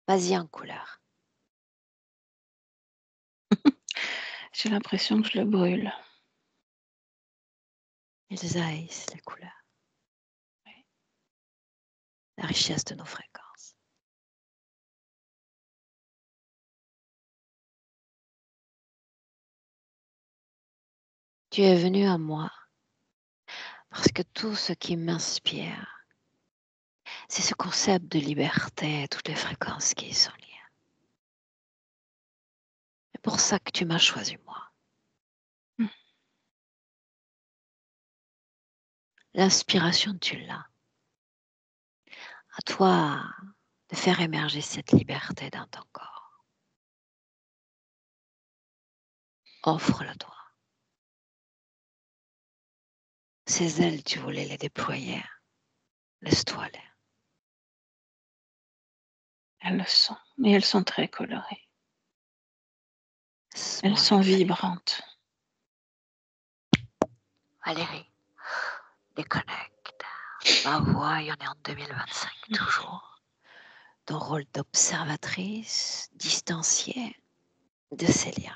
Vas-y en couleur. J'ai l'impression que je le brûle. Ils haïssent les couleurs. Oui. La richesse de nos fréquences. Tu es venu à moi parce que tout ce qui m'inspire, c'est ce concept de liberté et toutes les fréquences qui y sont liées. C'est pour ça que tu m'as choisi moi. Mm. L'inspiration, tu l'as. À toi de faire émerger cette liberté dans ton corps. Offre-la-toi. Ces ailes, tu voulais les déployer. Laisse-toi aller. Elles le sont. Et elles sont très colorées. Elles Laisse-moi sont avec Valérie. vibrantes. Valérie, déconnecte. Ma voix, il y en est en 2025 toujours. Ton rôle d'observatrice, distanciée de Célia.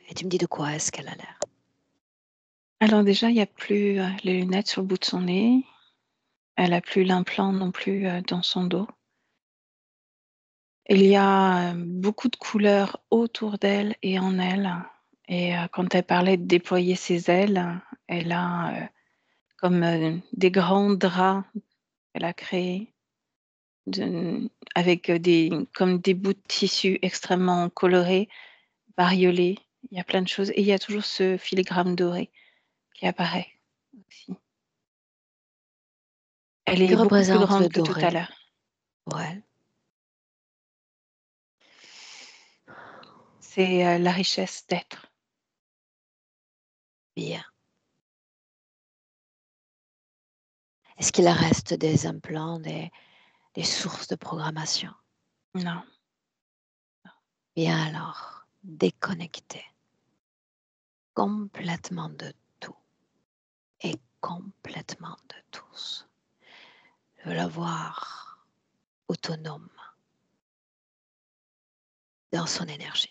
Et tu me dis de quoi est-ce qu'elle a l'air? Alors déjà, il n'y a plus les lunettes sur le bout de son nez. Elle n'a plus l'implant non plus dans son dos. Il y a beaucoup de couleurs autour d'elle et en elle. Et quand elle parlait de déployer ses ailes, elle a comme des grands draps qu'elle a créés, avec comme des bouts de tissu extrêmement colorés, bariolés. Il y a plein de choses. Et il y a toujours ce filigrane doré qui apparaît aussi. Elle Que est beaucoup plus représente grande le que tout à doré l'heure. pour elle? C'est la richesse d'être. Bien. Est-ce qu'il reste des implants, des sources de programmation? Non. Bien alors, déconnecter complètement de tout et complètement de tous. Je veux la voir autonome dans son énergie.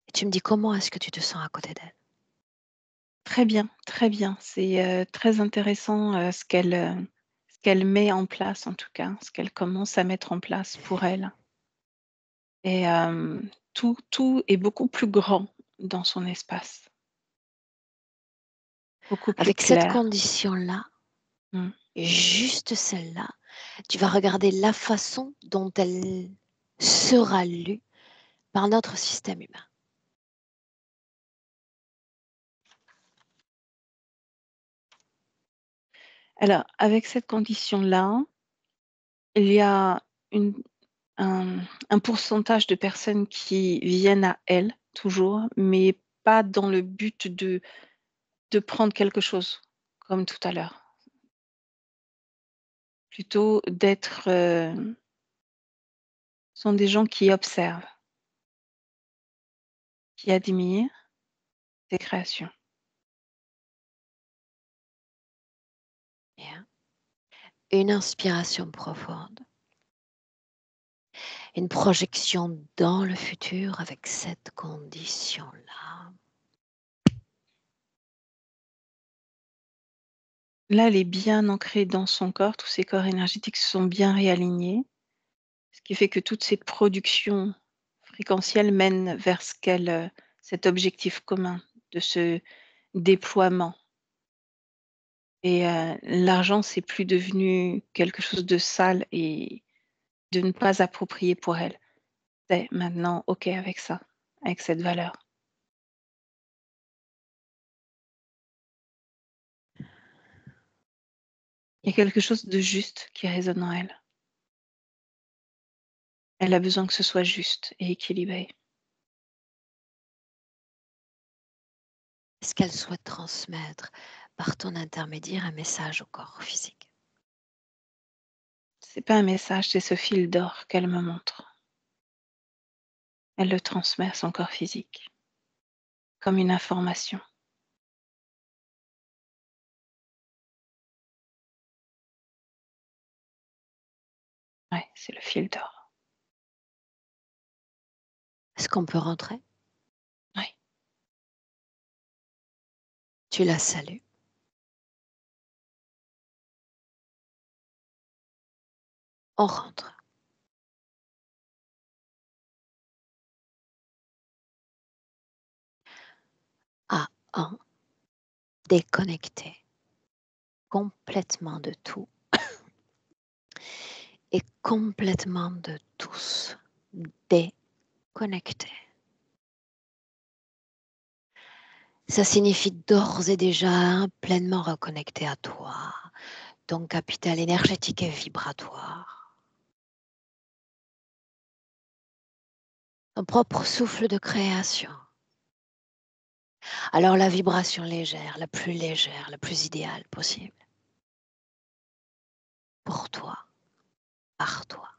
Et tu me dis comment est-ce que tu te sens à côté d'elle? Très bien, très bien. C'est très intéressant ce qu'elle met en place, en tout cas, ce qu'elle commence à mettre en place pour elle. Et tout est beaucoup plus grand dans son espace, beaucoup plus Avec cette clair. condition-là, Mm. juste celle-là, tu vas regarder la façon dont elle sera lue par notre système humain. Alors, avec cette condition-là, il y a une un pourcentage de personnes qui viennent à elle, toujours, mais pas dans le but de prendre quelque chose, comme tout à l'heure. Plutôt d'être, sont des gens qui observent, qui admirent tes créations. Bien. Une inspiration profonde, une projection dans le futur avec cette condition-là. Là, elle est bien ancrée dans son corps, tous ses corps énergétiques sont bien réalignés, ce qui fait que toutes ces productions fréquentielles mènent vers cet objectif commun de ce déploiement. Et l'argent, c'est plus devenu quelque chose de sale et de ne pas approprié pour elle. C'est maintenant OK avec ça, avec cette valeur. Il y a Bien. quelque chose de juste qui résonne en elle. Elle a besoin que ce soit juste et équilibré. Est-ce qu'elle souhaite transmettre par ton intermédiaire un message au corps physique? C'est pas un message, c'est ce fil d'or qu'elle me montre. Elle le transmet à son corps physique, comme une information. Ouais, c'est le fil d'or. Est-ce qu'on peut rentrer? Oui. Tu la salues. On rentre. À un, déconnecté complètement de tout et complètement de tous. Déconnecté. Ça signifie d'ores et déjà pleinement reconnecté à toi, ton capital énergétique et vibratoire, ton propre souffle de création. Alors la vibration légère, la plus idéale possible, pour toi, par toi,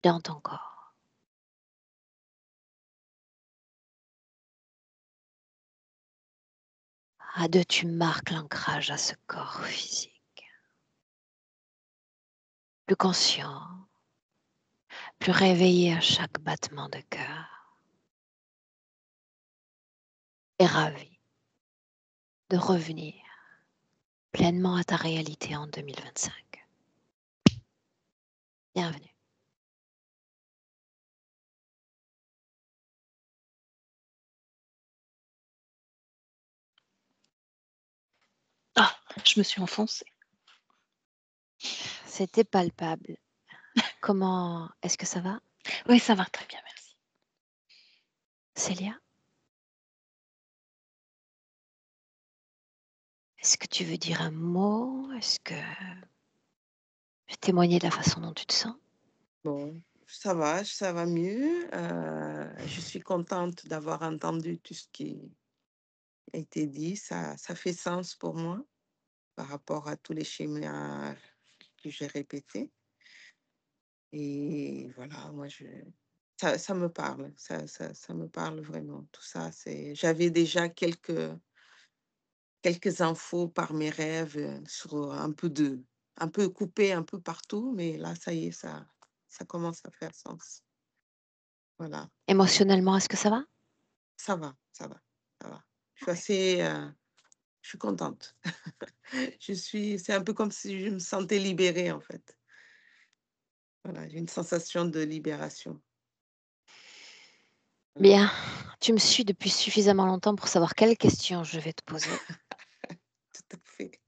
dans ton corps. À deux, tu marques l'ancrage à ce corps physique, plus conscient, plus réveillé à chaque battement de cœur, et ravi de revenir pleinement à ta réalité en 2025. Bienvenue. Je me suis enfoncée. C'était palpable. Comment est-ce que ça va, Oui, ça va très bien, merci. Célia? Est-ce que tu veux dire un mot? Est-ce que témoigner de la façon dont tu te sens? Bon, ça va mieux. Je suis contente d'avoir entendu tout ce qui a été dit. Ça fait sens pour moi par rapport à tous les schémas que j'ai répétés. Et voilà, moi, ça me parle. Ça me parle vraiment. Tout ça, j'avais déjà quelques infos par mes rêves sur un peu coupé un peu partout, mais là, ça y est, ça commence à faire sens. Voilà. Émotionnellement, est-ce que ça va? Ça va, ça va, ça va. Je suis assez, je suis contente. C'est un peu comme si je me sentais libérée, en fait. Voilà, j'ai une sensation de libération. Voilà, Bien, tu me suis depuis suffisamment longtemps pour savoir quelles questions je vais te poser. tout à fait.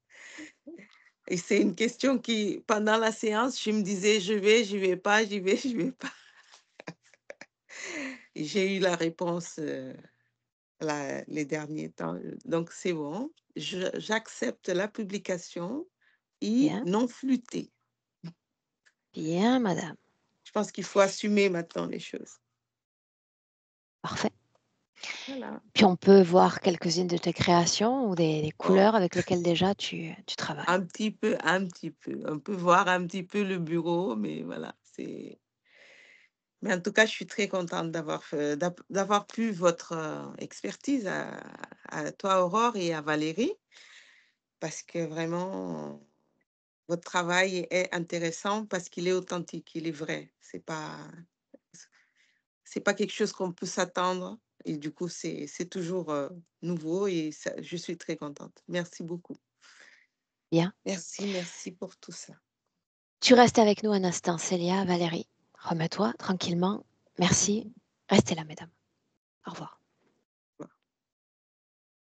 Et c'est une question qui, pendant la séance, je me disais: «Je vais, j'y vais pas, j'y vais, j'y vais pas». Et j'ai eu la réponse, là, les derniers temps, donc c'est bon. J'accepte la publication et Bien, non flûtée. bien, madame. Je pense qu'il faut assumer maintenant les choses. Parfait. Voilà. Puis on peut voir quelques-unes de tes créations ou des Oh, couleurs avec lesquelles déjà tu travailles. un petit peu. On peut voir un petit peu le bureau, mais voilà, mais en tout cas, je suis très contente d'avoir pu votre, expertise à toi, Aurore, et à Valérie, parce que vraiment, votre travail est intéressant parce qu'il est authentique, il est vrai. C'est pas quelque chose qu'on peut s'attendre, et du coup, c'est toujours, nouveau, et ça, je suis très contente. Merci beaucoup. Bien. Merci, merci pour tout ça. Tu restes avec nous un instant, Célia, Valérie. Remets-toi tranquillement. Merci. Restez là, mesdames. Au revoir.